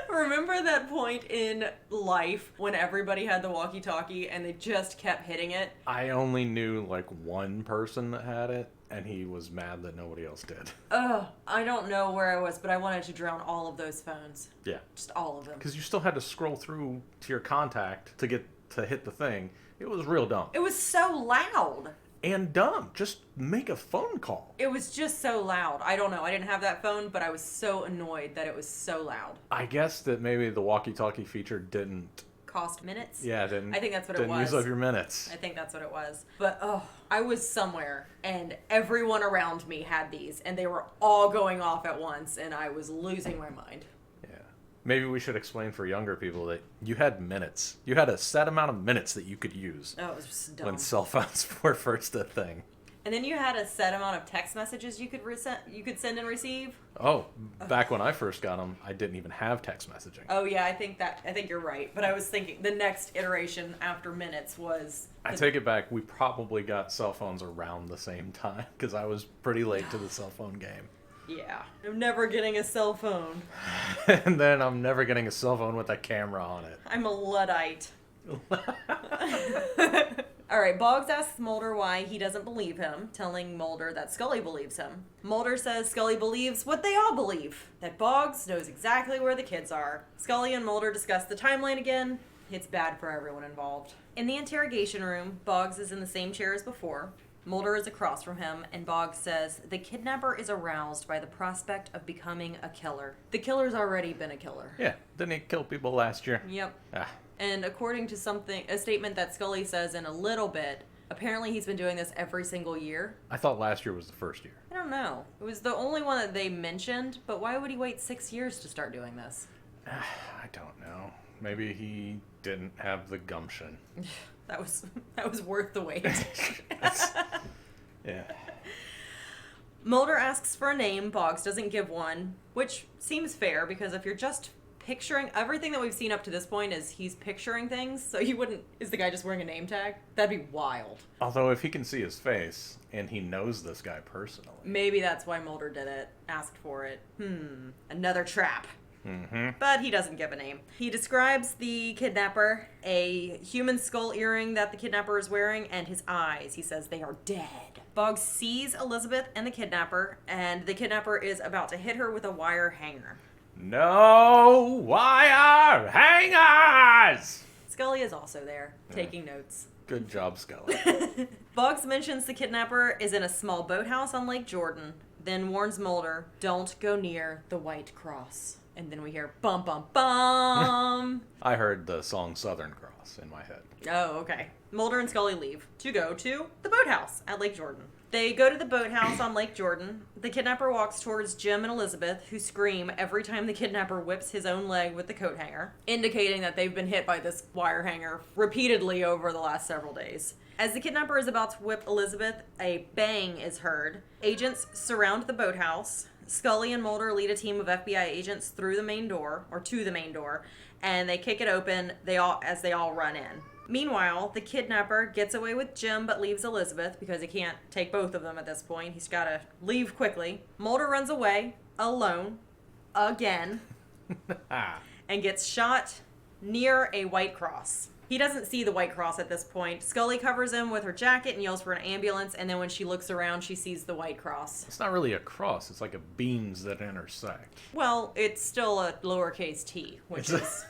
Remember that point in life when everybody had the walkie-talkie and they just kept hitting it? I only knew like one person that had it, and he was mad that nobody else did. Ugh, I don't know where I was, but I wanted to drown all of those phones. Yeah. Just all of them. Because you still had to scroll through to your contact to get to hit the thing. It was real dumb. It was so loud. And dumb. Just make a phone call. It was just so loud. I don't know. I didn't have that phone, but I was so annoyed that it was so loud. I guess that maybe the walkie-talkie feature didn't... Cost minutes? Yeah, didn't... I think that's what it didn't was. use up your minutes. I think that's what it was. But, I was somewhere, and everyone around me had these, and they were all going off at once, and I was losing my mind. Yeah. Maybe we should explain for younger people that you had minutes. You had a set amount of minutes that you could use Oh, it was just dumb. when cell phones were first a thing. And then you had a set amount of text messages you could send and receive. Oh, back when I first got them, I didn't even have text messaging. Oh yeah, I think you're right. But I was thinking the next iteration after minutes was. I take it back. We probably got cell phones around the same time because I was pretty late to the cell phone game. Yeah, I'm never getting a cell phone. And then I'm never getting a cell phone with a camera on it. I'm a Luddite. Alright, Boggs asks Mulder why he doesn't believe him, telling Mulder that Scully believes him. Mulder says Scully believes what they all believe, that Boggs knows exactly where the kids are. Scully and Mulder discuss the timeline again. It's bad for everyone involved. In the interrogation room, Boggs is in the same chair as before. Mulder is across from him, and Boggs says the kidnapper is aroused by the prospect of becoming a killer. The killer's already been a killer. Yeah, didn't he kill people last year? Yep. Ah. And according to a statement that Scully says in a little bit, apparently he's been doing this every single year. I thought last year was the first year. I don't know. It was the only one that they mentioned, but why would he wait 6 years to start doing this? I don't know. Maybe he didn't have the gumption. That was worth the wait. Yeah. Mulder asks for a name. Boggs doesn't give one, which seems fair because if you're just picturing everything that we've seen up to this point is he's picturing things, so you wouldn't. Is the guy just wearing a name tag? That'd be wild. Although if he can see his face and he knows this guy personally, Maybe that's why Mulder did it. Asked for it. Another trap. Mm-hmm. But he doesn't give a name. He describes the kidnapper, a human skull earring that the kidnapper is wearing, and his eyes. He says they are dead. Boggs sees Elizabeth and the kidnapper, and the kidnapper is about to hit her with a wire hanger. No wire hangers! Scully is also there, taking notes. Good job, Scully. Boggs mentions the kidnapper is in a small boathouse on Lake Jordan, then warns Mulder, don't go near the White Cross. And then we hear bum bum bum. I heard the song Southern Cross in my head. Oh, okay. Mulder and Scully leave to go to the boathouse at Lake Jordan. They go to the boathouse on Lake Jordan. The kidnapper walks towards Jim and Elizabeth, who scream every time the kidnapper whips his own leg with the coat hanger, indicating that they've been hit by this wire hanger repeatedly over the last several days. As the kidnapper is about to whip Elizabeth, a bang is heard. Agents surround the boathouse. Scully and Mulder lead a team of FBI agents through the main door, or to the main door, and they kick it open as they all run in. Meanwhile, the kidnapper gets away with Jim but leaves Elizabeth because he can't take both of them at this point. He's got to leave quickly. Mulder runs away, alone, again, and gets shot near a White Cross. He doesn't see the White Cross at this point. Scully covers him with her jacket and yells for an ambulance, and then when she looks around, she sees the White Cross. It's not really a cross. It's like a beams that intersect. Well, it's still a lowercase t, which is...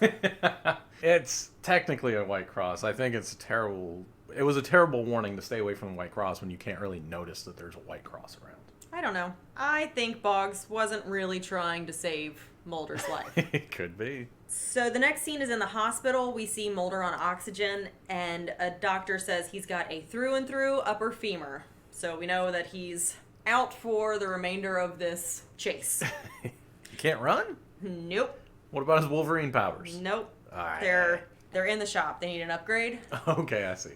It's technically a White Cross. I think it's terrible. It was a terrible warning to stay away from the White Cross when you can't really notice that there's a White Cross around. I don't know. I think Boggs wasn't really trying to save Mulder's life. It could be. So the next scene is in the hospital. We see Mulder on oxygen, and a doctor says he's got a through and through upper femur. So we know that he's out for the remainder of this chase. You can't run? Nope. What about his Wolverine powers? Nope. Alright. They're in the shop. They need an upgrade. Okay, I see.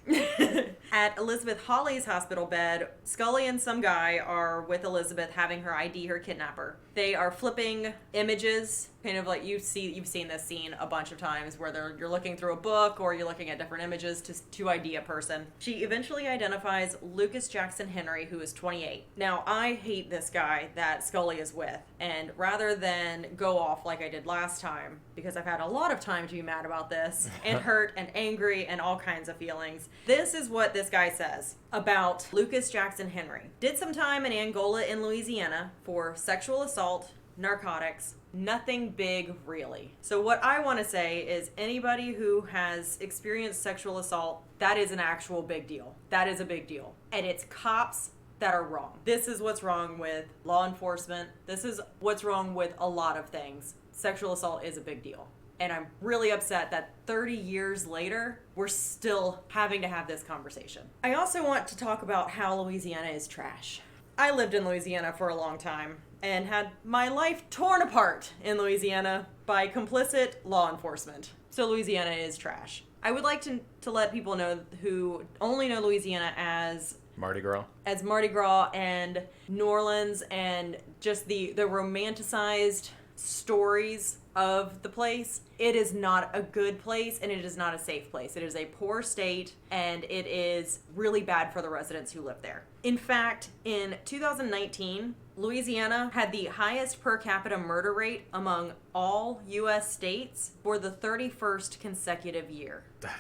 At Elizabeth Hawley's hospital bed, Scully and some guy are with Elizabeth having her ID her kidnapper. They are flipping images, kind of like you've seen this scene a bunch of times where you're looking through a book or you're looking at different images to ID a person. She eventually identifies Lucas Jackson Henry, who is 28. Now, I hate this guy that Scully is with, and rather than go off like I did last time, because I've had a lot of time to be mad about this, and hurt and angry and all kinds of feelings, this is what this guy says about Lucas Jackson Henry. Did some time in Angola in Louisiana for sexual assault, narcotics, nothing big really. So what I want to say is anybody who has experienced sexual assault, that is an actual big deal. That is a big deal. And it's cops that are wrong. This is what's wrong with law enforcement. This is what's wrong with a lot of things. Sexual assault is a big deal. And I'm really upset that 30 years later, we're still having to have this conversation. I also want to talk about how Louisiana is trash. I lived in Louisiana for a long time and had my life torn apart in Louisiana by complicit law enforcement. So Louisiana is trash. I would like to let people know who only know Louisiana as Mardi Gras? As Mardi Gras and New Orleans and just the romanticized stories of the place. It is not a good place and it is not a safe place. It is a poor state and it is really bad for the residents who live there. In fact, in 2019, Louisiana had the highest per capita murder rate among all U.S. states for the 31st consecutive year. That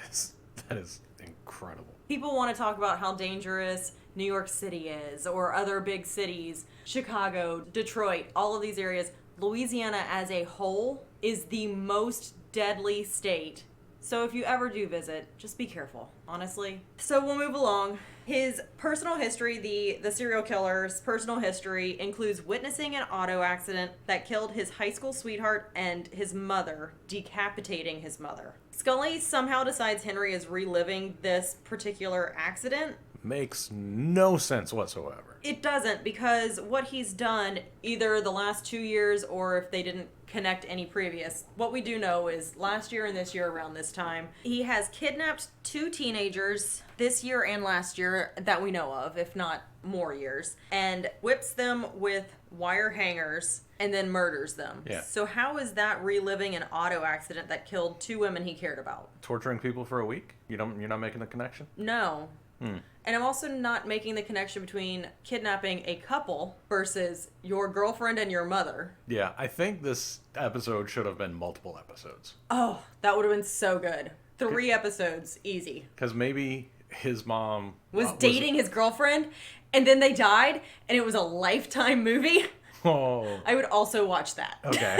is incredible. People want to talk about how dangerous New York City is or other big cities, Chicago, Detroit, all of these areas. Louisiana as a whole is the most deadly state. So if you ever do visit, just be careful, honestly. So we'll move along. His personal history, the serial killer's personal history, includes witnessing an auto accident that killed his high school sweetheart and his mother, decapitating his mother. Scully somehow decides Henry is reliving this particular accident. makes no sense whatsoever. It doesn't, because what he's done, either the last 2 years or if they didn't connect any previous, what we do know is last year and this year around this time, he has kidnapped 2 teenagers this year and last year that we know of, if not more years, and whips them with wire hangers and then murders them. Yeah. So how is that reliving an auto accident that killed 2 women he cared about? Torturing people for a week? You're not making the connection? No. And I'm also not making the connection between kidnapping a couple versus your girlfriend and your mother. Yeah, I think this episode should have been multiple episodes. Oh, that would have been so good. 3 episodes, easy. Because maybe his mom... Was dating his girlfriend, and then they died, and it was a Lifetime movie. Oh. I would also watch that. Okay.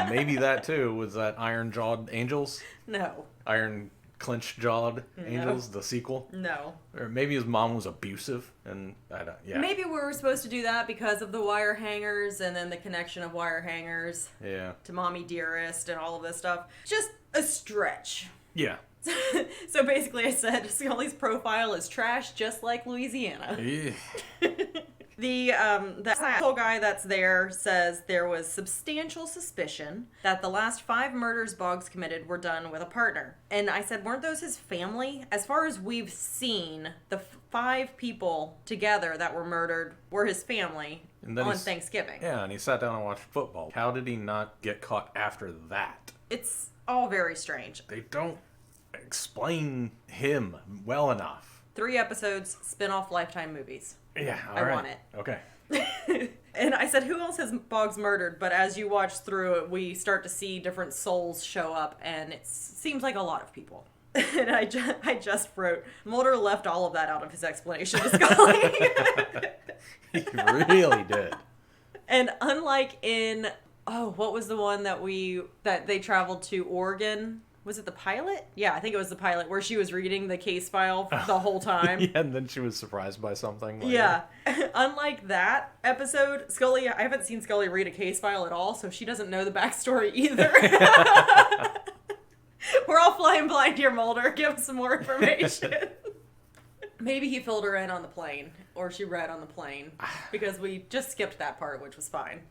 Maybe that too. Was that Iron-Jawed Angels? No. Iron Clenched-Jawed Angels, the sequel? No. Or maybe his mom was abusive, and yeah. Maybe we were supposed to do that because of the wire hangers, and then the connection of wire hangers Yeah. to Mommy Dearest and all of this stuff. Just a stretch. Yeah. So basically I said Scully's profile is trash, just like Louisiana. Yeah. The asshole guy that's there says there was substantial suspicion that the last 5 murders Boggs committed were done with a partner. And I said, weren't those his family? As far as we've seen, the 5 people together that were murdered were his family on Thanksgiving. Yeah, and he sat down and watched football. How did he not get caught after that? It's all very strange. They don't explain him well enough. 3 episodes, spin-off Lifetime movies. Yeah, I want it. Okay. And I said, who else has Boggs murdered? But as you watch through it, we start to see different souls show up, and it seems like a lot of people. And I just wrote, Mulder left all of that out of his explanation to Scully. He really did. And unlike in, what was the one that they traveled to Oregon? Was it the pilot? Yeah, I think it was the pilot where she was reading the case file the whole time. Yeah, and then she was surprised by something. Later. Yeah. Unlike that episode, Scully, I haven't seen Scully read a case file at all, so she doesn't know the backstory either. We're all flying blind here, Mulder. Give us some more information. Maybe he filled her in on the plane, or she read on the plane, because we just skipped that part, which was fine.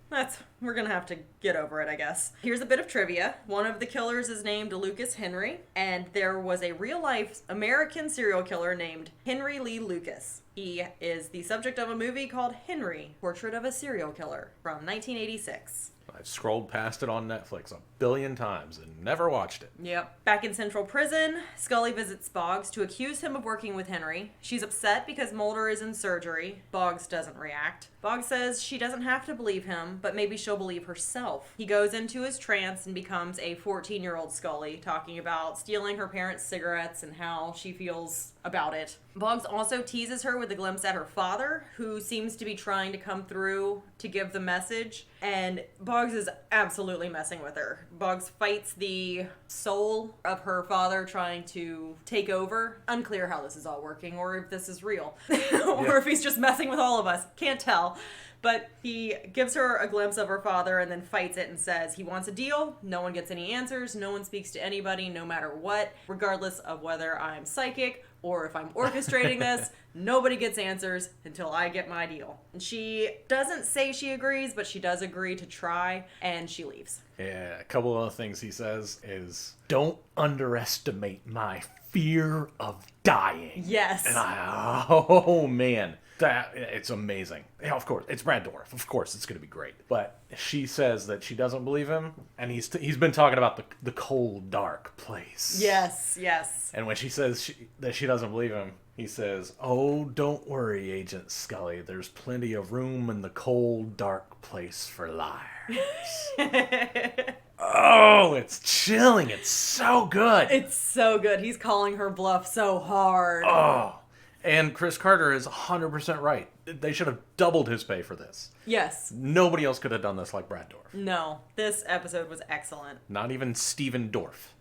We're gonna have to get over it, I guess. Here's a bit of trivia. One of the killers is named Lucas Henry, and there was a real-life American serial killer named Henry Lee Lucas. He is the subject of a movie called Henry, Portrait of a Serial Killer, from 1986. I've scrolled past it on Netflix 1 billion times and never watched it. Yep. Back in Central Prison, Scully visits Boggs to accuse him of working with Henry. She's upset because Mulder is in surgery. Boggs doesn't react. Boggs says she doesn't have to believe him, but maybe she'll believe herself. He goes into his trance and becomes a 14-year-old Scully, talking about stealing her parents' cigarettes and how she feels about it. Boggs also teases her with a glimpse at her father, who seems to be trying to come through to give the message, and Boggs is absolutely messing with her. Boggs fights the soul of her father trying to take over. Unclear how this is all working, or if this is real, or if he's just messing with all of us. Can't tell. But he gives her a glimpse of her father and then fights it and says he wants a deal. No one gets any answers. No one speaks to anybody, no matter what, regardless of whether I'm psychic or if I'm orchestrating this. Nobody gets answers until I get my deal. And she doesn't say she agrees, but she does agree to try, and she leaves. Yeah, a couple of other things he says is, don't underestimate my fear of dying. Yes. And oh man. It's amazing. Yeah, of course, it's Brad Dourif. Of course, it's going to be great. But she says that she doesn't believe him, and he's been talking about the cold, dark place. Yes, yes. And when she says that she doesn't believe him, he says, "Oh, don't worry, Agent Scully. There's plenty of room in the cold, dark place for liars." Oh, it's chilling. It's so good. It's so good. He's calling her bluff so hard. Oh. And Chris Carter is 100% right. They should have doubled his pay for this. Yes. Nobody else could have done this like Brad Dourif. No, this episode was excellent. Not even Steven Dorff.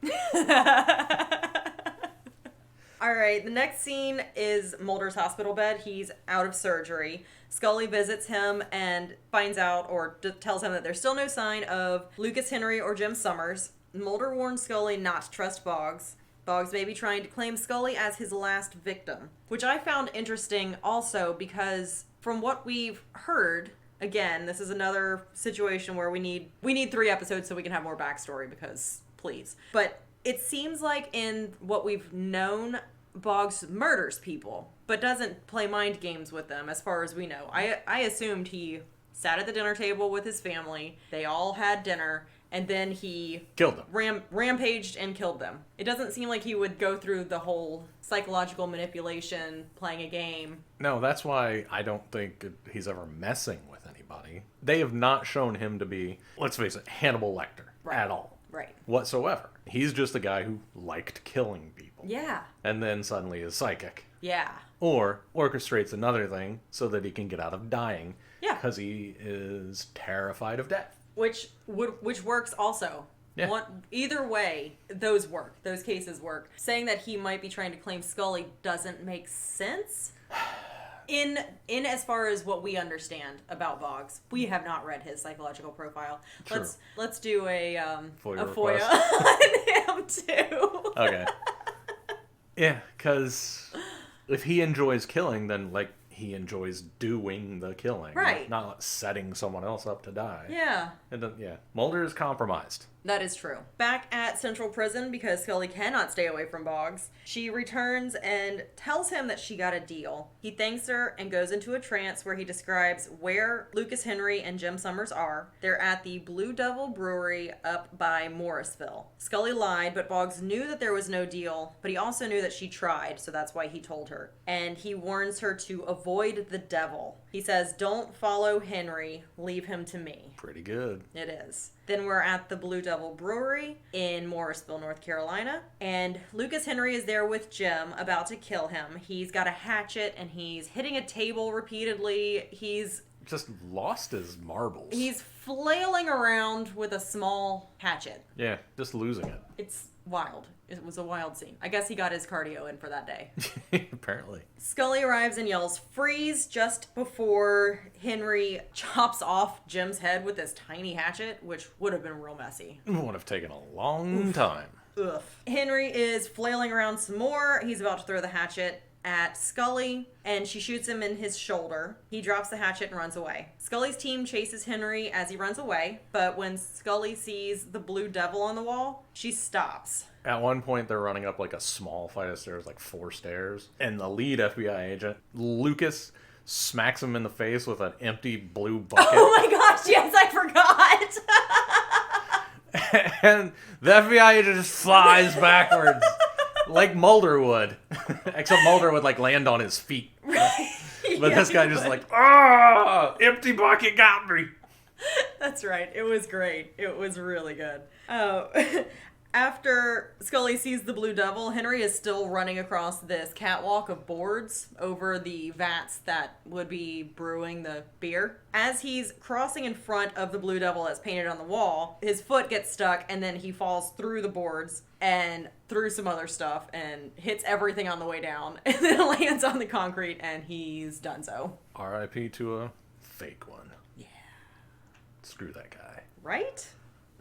All right, the next scene is Mulder's hospital bed. He's out of surgery. Scully visits him and finds out, or tells him that there's still no sign of Lucas Henry or Jim Summers. Mulder warns Scully not to trust Boggs. Boggs may be trying to claim Scully as his last victim, which I found interesting also because from what we've heard, again, this is another situation where we need 3 episodes so we can have more backstory because please. But it seems like in what we've known, Boggs murders people, but doesn't play mind games with them as far as we know. I assumed he sat at the dinner table with his family, they all had dinner, and then he killed them. Rampaged and killed them. It doesn't seem like he would go through the whole psychological manipulation, playing a game. No, that's why I don't think he's ever messing with anybody. They have not shown him to be, let's face it, Hannibal Lecter at all. Right. Whatsoever. He's just a guy who liked killing people. Yeah. And then suddenly is psychic. Yeah. Or orchestrates another thing so that he can get out of dying. Yeah. Because he is terrified of death. Which works also. Yeah. Either way, those work. Those cases work. Saying that he might be trying to claim Scully doesn't make sense. In as far as what we understand about Boggs, we have not read his psychological profile. True. Let's do a FOIA on him too. Okay. Yeah, because if he enjoys killing, then he enjoys doing the killing, right? Not setting someone else up to die. Yeah. And then, Mulder is compromised. That is true. Back at Central Prison, because Scully cannot stay away from Boggs, she returns and tells him that she got a deal. He thanks her and goes into a trance where he describes where Lucas Henry and Jim Summers are. They're at the Blue Devil Brewery up by Morrisville. Scully lied, but Boggs knew that there was no deal, but he also knew that she tried, so that's why he told her. And he warns her to avoid the devil. He says, "Don't follow Henry, leave him to me." Pretty good. It is. Then we're at the Blue Devil Brewery in Morrisville, North Carolina. And Lucas Henry is there with Jim, about to kill him. He's got a hatchet and he's hitting a table repeatedly. He's just lost his marbles. He's flailing around with a small hatchet. Yeah, just losing it. It's wild. It was a wild scene. I guess he got his cardio in for that day. Apparently. Scully arrives and yells, "Freeze," just before Henry chops off Jim's head with this tiny hatchet, which would have been real messy. It would have taken a long time. Ugh. Henry is flailing around some more. He's about to throw the hatchet at Scully, and she shoots him in his shoulder. He drops the hatchet and runs away. Scully's team chases Henry as he runs away, but when Scully sees the blue devil on the wall, she stops. At one point, they're running up a small flight of stairs, 4 stairs, and the lead FBI agent, Lucas, smacks him in the face with an empty blue bucket. Oh my gosh, yes, I forgot! And the FBI agent just flies backwards. Like Mulder would. Except Mulder would land on his feet. Right. But this guy just empty bucket got me. That's right. It was great. It was really good. Oh, after Scully sees the blue devil, Henry is still running across this catwalk of boards over the vats that would be brewing the beer. As he's crossing in front of the blue devil that's painted on the wall, his foot gets stuck and then he falls through the boards and through some other stuff and hits everything on the way down and then lands on the concrete and he's done so. R.I.P. to a fake one. Yeah. Screw that guy. Right?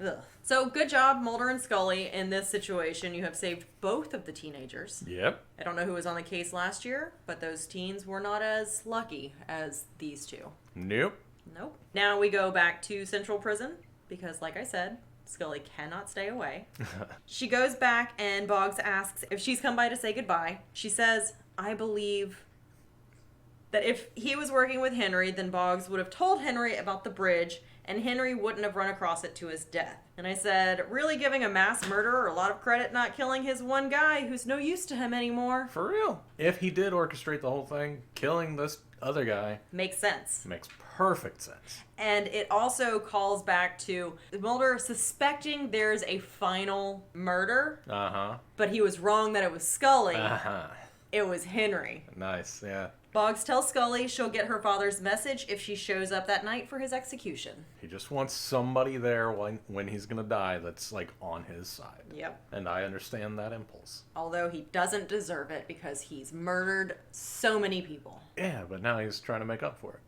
Ugh. So good job, Mulder and Scully, in this situation. You have saved both of the teenagers. Yep. I don't know who was on the case last year, but those teens were not as lucky as these two. Nope. Nope. Now we go back to Central Prison because, like I said, Scully cannot stay away. She goes back and Boggs asks if she's come by to say goodbye. She says, "I believe that if he was working with Henry, then Boggs would have told Henry about the bridge and Henry wouldn't have run across it to his death." And I said, really giving a mass murderer a lot of credit not killing his one guy who's no use to him anymore. For real. If he did orchestrate the whole thing, killing this other guy makes sense. Makes perfect sense. And it also calls back to Mulder suspecting there's a final murder. Uh-huh. But he was wrong that it was Scully. Uh-huh. It was Henry. Nice, yeah. Boggs tells Scully she'll get her father's message if she shows up that night for his execution. He just wants somebody there when he's gonna die that's on his side. Yep. And I understand that impulse. Although he doesn't deserve it because he's murdered so many people. Yeah, but now he's trying to make up for it.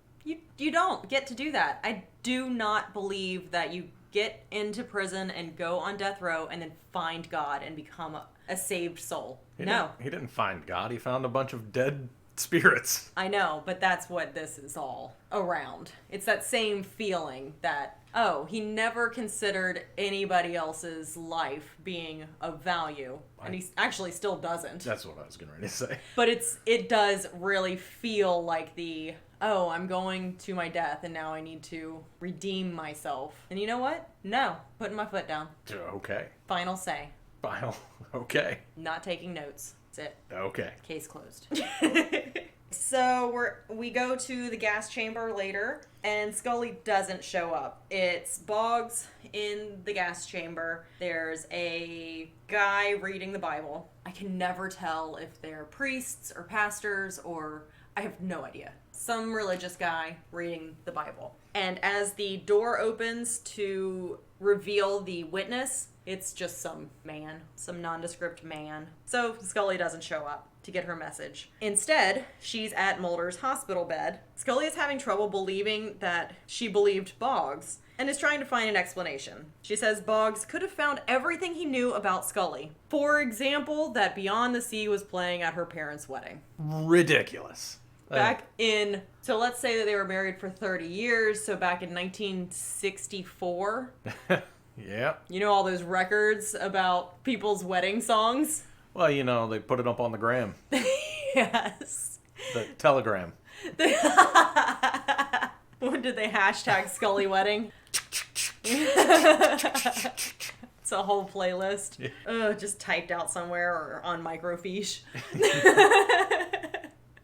You don't get to do that. I do not believe that you get into prison and go on death row and then find God and become a saved soul. He No. didn't find God. He found a bunch of dead spirits. I know, but that's what this is all around. It's that same feeling that, oh, he never considered anybody else's life being of value. And he actually still doesn't. That's what I was getting ready to say. But it does really feel like oh, I'm going to my death and now I need to redeem myself. And you know what? No. Putting my foot down. Okay. Final say. Final. Okay. Not taking notes. That's it. Okay. Case closed. So we go to the gas chamber later, and Scully doesn't show up. It's Boggs in the gas chamber. There's a guy reading the Bible. I can never tell if they're priests or pastors or I have no idea. Some religious guy reading the Bible. And as the door opens to reveal the witness, it's just some nondescript man. So Scully doesn't show up to get her message. Instead, she's at Mulder's hospital bed. Scully is having trouble believing that she believed Boggs and is trying to find an explanation. She says Boggs could have found everything he knew about Scully. For example, that Beyond the Sea was playing at her parents' wedding. Ridiculous. So let's say that they were married for 30 years, so back in 1964. Yeah. You know all those records about people's wedding songs? Well, they put it up on the gram. Yes. The telegram. What did they hashtag Scully wedding? It's a whole playlist. Yeah. Just typed out somewhere or on microfiche.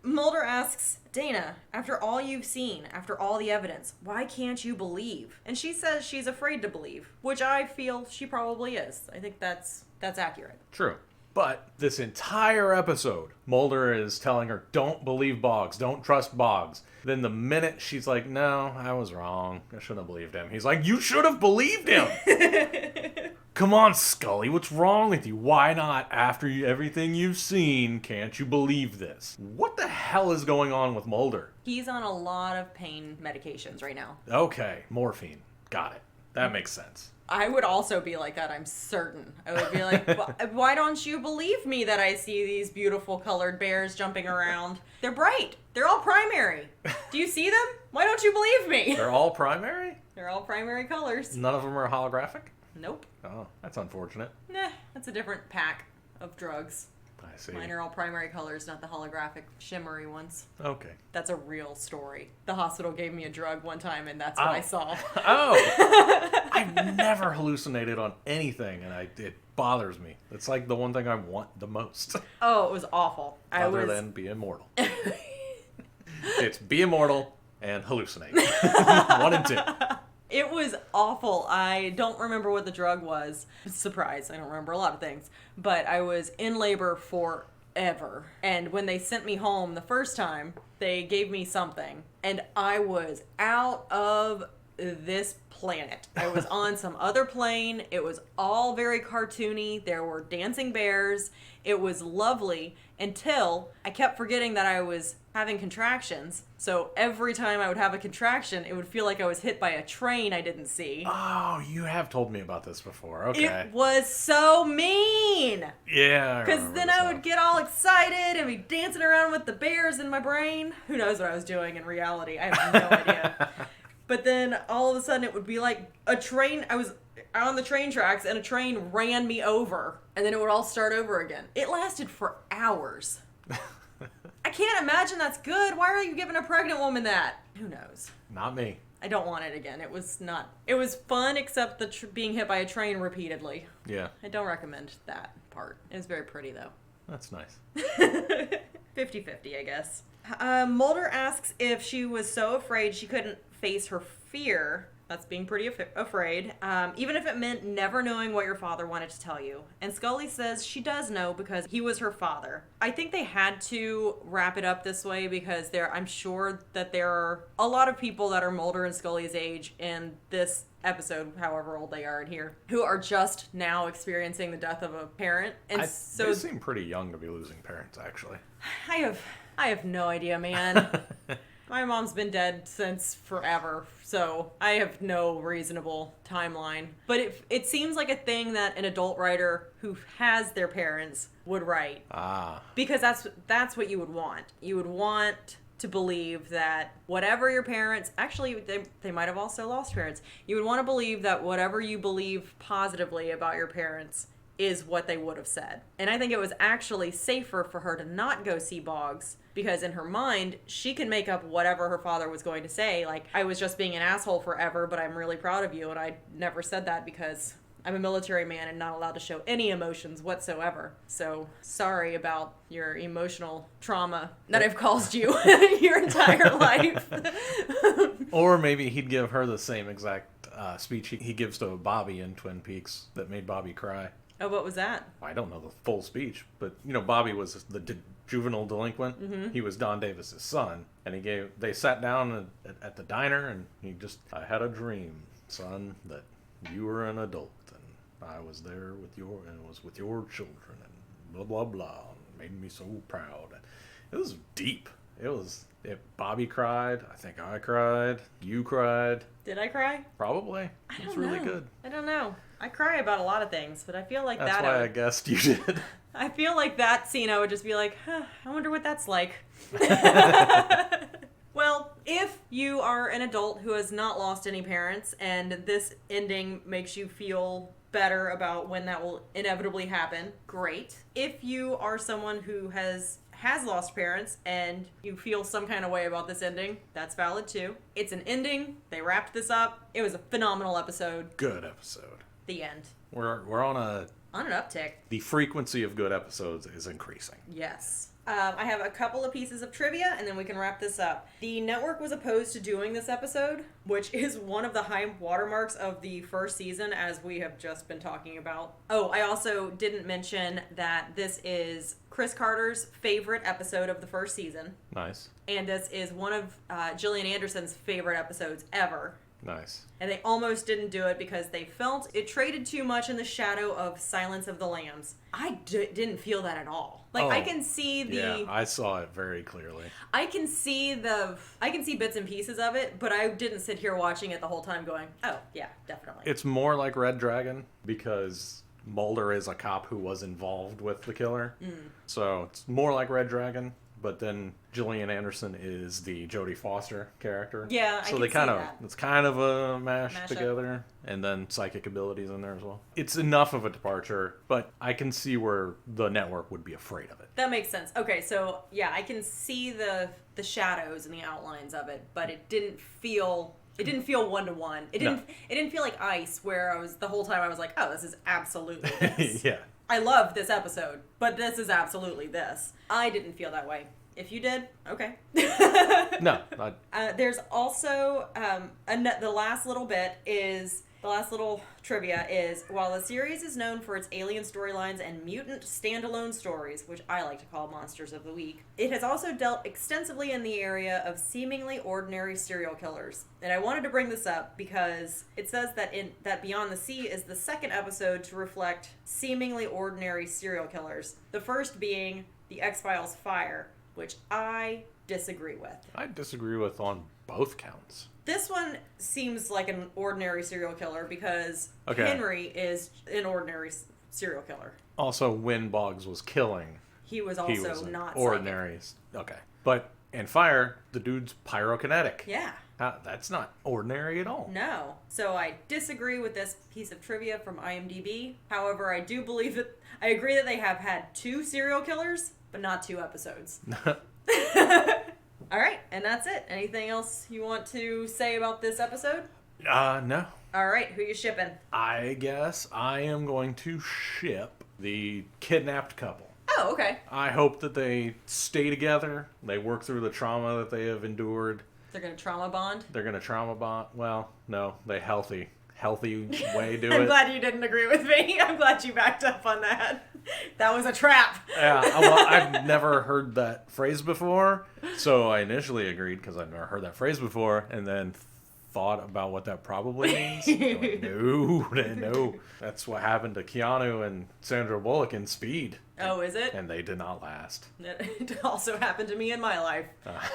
Mulder asks, Dana, after all you've seen, after all the evidence, why can't you believe? And she says she's afraid to believe, which I feel she probably is. I think that's accurate. True. But this entire episode, Mulder is telling her, don't believe Boggs, don't trust Boggs. Then the minute she's like, no, I was wrong, I shouldn't have believed him. He's like, you should have believed him! Come on, Scully, what's wrong with you? Why not, after everything you've seen, can't you believe this? What the hell is going on with Mulder? He's on a lot of pain medications right now. Okay, morphine. Got it. That makes sense. I would also be like that, I'm certain. I would be like, why don't you believe me that I see these beautiful colored bears jumping around? They're bright. They're all primary. Do you see them? Why don't you believe me? They're all primary? They're all primary colors. None of them are holographic? Nope. Oh, that's unfortunate. Nah, that's a different pack of drugs. I see. Mine are all primary colors, not the holographic shimmery ones. Okay. That's a real story. The hospital gave me a drug one time and that's what I saw. Oh! I've never hallucinated on anything and it bothers me. It's like the one thing I want the most. Oh, it was awful. Other than be immortal. It's be immortal and hallucinate. 1 and 2. It was awful. I don't remember what the drug was. Surprise, I don't remember a lot of things. But I was in labor forever. And when they sent me home the first time, they gave me something. And I was out of this planet. I was on some other plane. It was all very cartoony. There were dancing bears. It was lovely until I kept forgetting that I was having contractions. So every time I would have a contraction, it would feel like I was hit by a train I didn't see. Oh, you have told me about this before. Okay. It was so mean. Yeah. Because then I would get all excited and be dancing around with the bears in my brain. Who knows what I was doing in reality? I have no idea. But then all of a sudden it would be like a train. I was on the train tracks and a train ran me over. And then it would all start over again. It lasted for hours. I can't imagine that's good. Why are you giving a pregnant woman that? Who knows? Not me. I don't want it again. It was fun except being hit by a train repeatedly. Yeah. I don't recommend that part. It was very pretty though. That's nice. 50-50, I guess. Mulder asks if she was so afraid she couldn't face her fear. That's being pretty afraid. Even if it meant never knowing what your father wanted to tell you. And Scully says she does know because he was her father. I think they had to wrap it up this way because I'm sure that there are a lot of people that are Mulder and Scully's age in this episode, however old they are in here, who are just now experiencing the death of a parent. And they seem pretty young to be losing parents, actually. I have no idea, man. My mom's been dead since forever, so I have no reasonable timeline. But it seems like a thing that an adult writer who has their parents would write. Ah. Because that's what you would want. You would want to believe that whatever your parents, actually they might have also lost parents. You would want to believe that whatever you believe positively about your parents is what they would have said. And I think it was actually safer for her to not go see Boggs, because in her mind, she can make up whatever her father was going to say. Like, I was just being an asshole forever, but I'm really proud of you, and I never said that because I'm a military man and not allowed to show any emotions whatsoever. So, sorry about your emotional trauma that I've caused you your entire life. Or maybe he'd give her the same exact speech he gives to Bobby in Twin Peaks that made Bobby cry. Oh, what was that? I don't know the full speech, but Bobby was the juvenile delinquent. Mm-hmm. He was Don Davis's son, and they sat down at the diner, and I had a dream, son, that you were an adult, and I was there with your children, and blah blah blah. It made me so proud. It was deep. Bobby cried. I think I cried. You cried. Did I cry? Probably. It was really good. I don't know. I cry about a lot of things, but I feel like that's why I guessed you did. I feel like that scene, I would just be like, I wonder what that's like. Well, if you are an adult who has not lost any parents, and this ending makes you feel better about when that will inevitably happen, great. If you are someone who has lost parents and you feel some kind of way about this ending, that's valid too. It's an ending. They wrapped this up. It was a phenomenal episode. Good episode. The end. We're on an uptick. The frequency of good episodes is increasing. Yes. I have a couple of pieces of trivia, and then we can wrap this up. The network was opposed to doing this episode, which is one of the high watermarks of the first season, as we have just been talking about. Oh, I also didn't mention that this is Chris Carter's favorite episode of the first season. Nice. And this is one of Gillian Anderson's favorite episodes ever. Nice. And they almost didn't do it because they felt it traded too much in the shadow of Silence of the Lambs. I didn't feel that at all. Like, I can see Yeah, I saw it very clearly. I can see bits and pieces of it, but I didn't sit here watching it the whole time going, oh, yeah, definitely. It's more like Red Dragon because Mulder is a cop who was involved with the killer. So it's more like Red Dragon. But then Gillian Anderson is the Jodie Foster character. Yeah, so they kind of it's kind of a mash together, and then psychic abilities in there as well. It's enough of a departure, but I can see where the network would be afraid of it. That makes sense. Okay, so yeah, I can see the shadows and the outlines of it, but it didn't feel one-to-one. It didn't feel like Ice, where the whole time I was like, oh, this is absolutely this. Yeah. I love this episode, but this is absolutely this. I didn't feel that way. If you did, okay. No. There's also the last little trivia is, while the series is known for its alien storylines and mutant standalone stories, which I like to call Monsters of the Week, it has also dealt extensively in the area of seemingly ordinary serial killers. And I wanted to bring this up because it says that Beyond the Sea is the second episode to reflect seemingly ordinary serial killers. The first being The X-Files Fire, which I disagree with. I disagree with on both counts. This one seems like an ordinary serial killer because Henry is an ordinary serial killer. Also, when Boggs was killing, he was not ordinary. Psychic. Okay. But in Fire, the dude's pyrokinetic. Yeah. That's not ordinary at all. No. So I disagree with this piece of trivia from IMDb. However, I agree that they have had 2 serial killers, but not 2 episodes. All right, and that's it. Anything else you want to say about this episode? No. All right, who you shipping? I guess I am going to ship the kidnapped couple. Oh, okay. I hope that they stay together. They work through the trauma that they have endured. They're going to trauma bond? They're going to trauma bond. Well, no, they healthy way do it. I'm glad you didn't agree with me. I'm glad you backed up on that. That was a trap. Yeah, well, I've never heard that phrase before, so I initially agreed because I've never heard that phrase before, and then thought about what that probably means. Like, no. That's what happened to Keanu and Sandra Bullock in Speed. Oh, is it? And they did not last. It also happened to me in my life.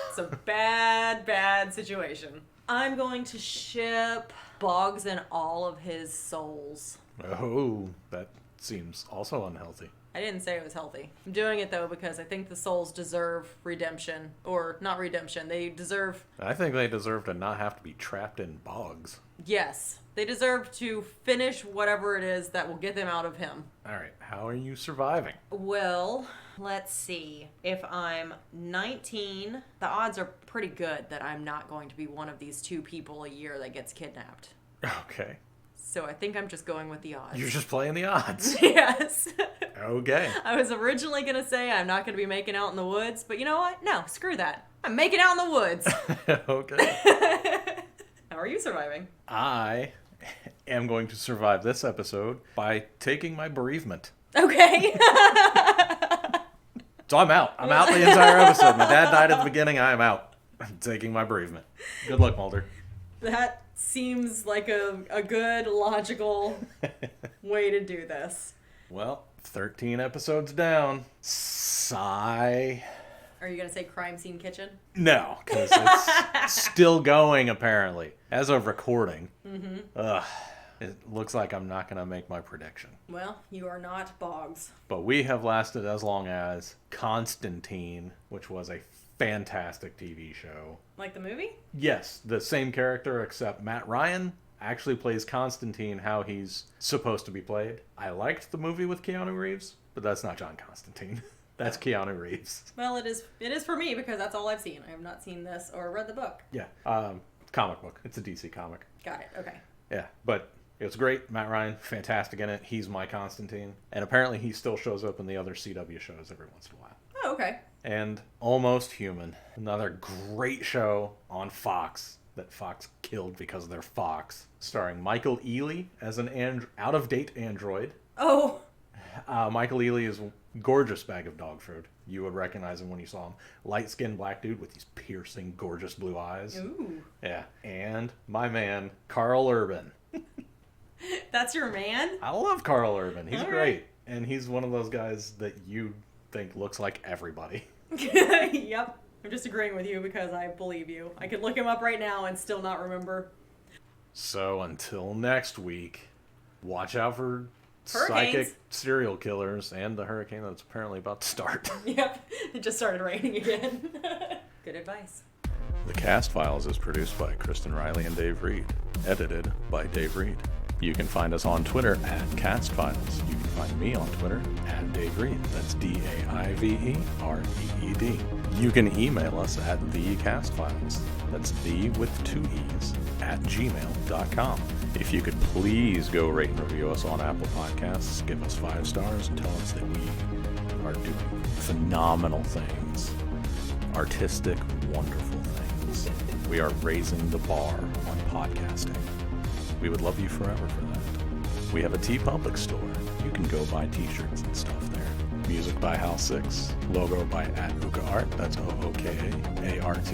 It's a bad situation. I'm going to ship Boggs and all of his souls. Oh, that seems also unhealthy. I didn't say it was healthy. I'm doing it, though, because I think the souls deserve redemption. Or, not redemption, they deserve... I think they deserve to not have to be trapped in bogs. Yes. They deserve to finish whatever it is that will get them out of him. All right, how are you surviving? Well, let's see. If I'm 19, the odds are pretty good that I'm not going to be one of these 2 people a year that gets kidnapped. Okay. So I think I'm just going with the odds. You're just playing the odds. Yes. Okay. I was originally going to say I'm not going to be making out in the woods, but you know what? No, screw that. I'm making out in the woods. Okay. How are you surviving? I am going to survive this episode by taking my bereavement. Okay. So I'm out. I'm out the entire episode. My dad died at the beginning. I am out. I'm taking my bereavement. Good luck, Mulder. That seems like a good, logical way to do this. Well, 13 episodes down. Sigh. Are you going to say crime scene kitchen? No, because it's still going, apparently. As of recording. Mm-hmm. Ugh. It looks like I'm not going to make my prediction. Well, you are not Boggs. But we have lasted as long as Constantine, which was a fantastic TV show. Like the movie? Yes, the same character, except Matt Ryan actually plays Constantine how he's supposed to be played. I liked the movie with Keanu Reeves, but that's not John Constantine. That's Keanu Reeves. Well, it is for me because that's all I've seen. I have not seen this or read the book. Yeah, comic book. It's a DC comic. Got it. Okay. Yeah, but it was great. Matt Ryan, fantastic in it. He's my Constantine. And apparently he still shows up in the other CW shows every once in a while. Oh, okay. And Almost Human, another great show on Fox that Fox killed because they're Fox, starring Michael Ealy as an out-of-date android. Oh. Michael Ealy is a gorgeous bag of dog food. You would recognize him when you saw him. Light-skinned black dude with these piercing, gorgeous blue eyes. Ooh. Yeah. And my man, Carl Urban. That's your man? I love Carl Urban. He's All great. right. And he's one of those guys that you think looks like everybody. Yep. I'm just agreeing with you because I believe you. I could look him up right now and still not remember. So until next week, watch out for Hurricanes. psychic serial killers and the hurricane that's apparently about to start. Yep. It just started raining again. Good advice. The Cast Files is produced by Kristen Riley and Dave Reed. Edited by Dave Reed. You can find us on Twitter at Cast Files. You can find me on Twitter at Dave Reed. That's DaiveReed. You can email us at thecastfiles. That's the with 2 E's at gmail.com. If you could please go rate and review us on Apple Podcasts, give us 5 stars, and tell us that we are doing phenomenal things. Artistic, wonderful things. We are raising the bar on podcasting. We would love you forever for that. We have a TeePublic store. You can go buy t-shirts and stuff there. Music by House 6. Logo by @OokaArt. That's OOKAART.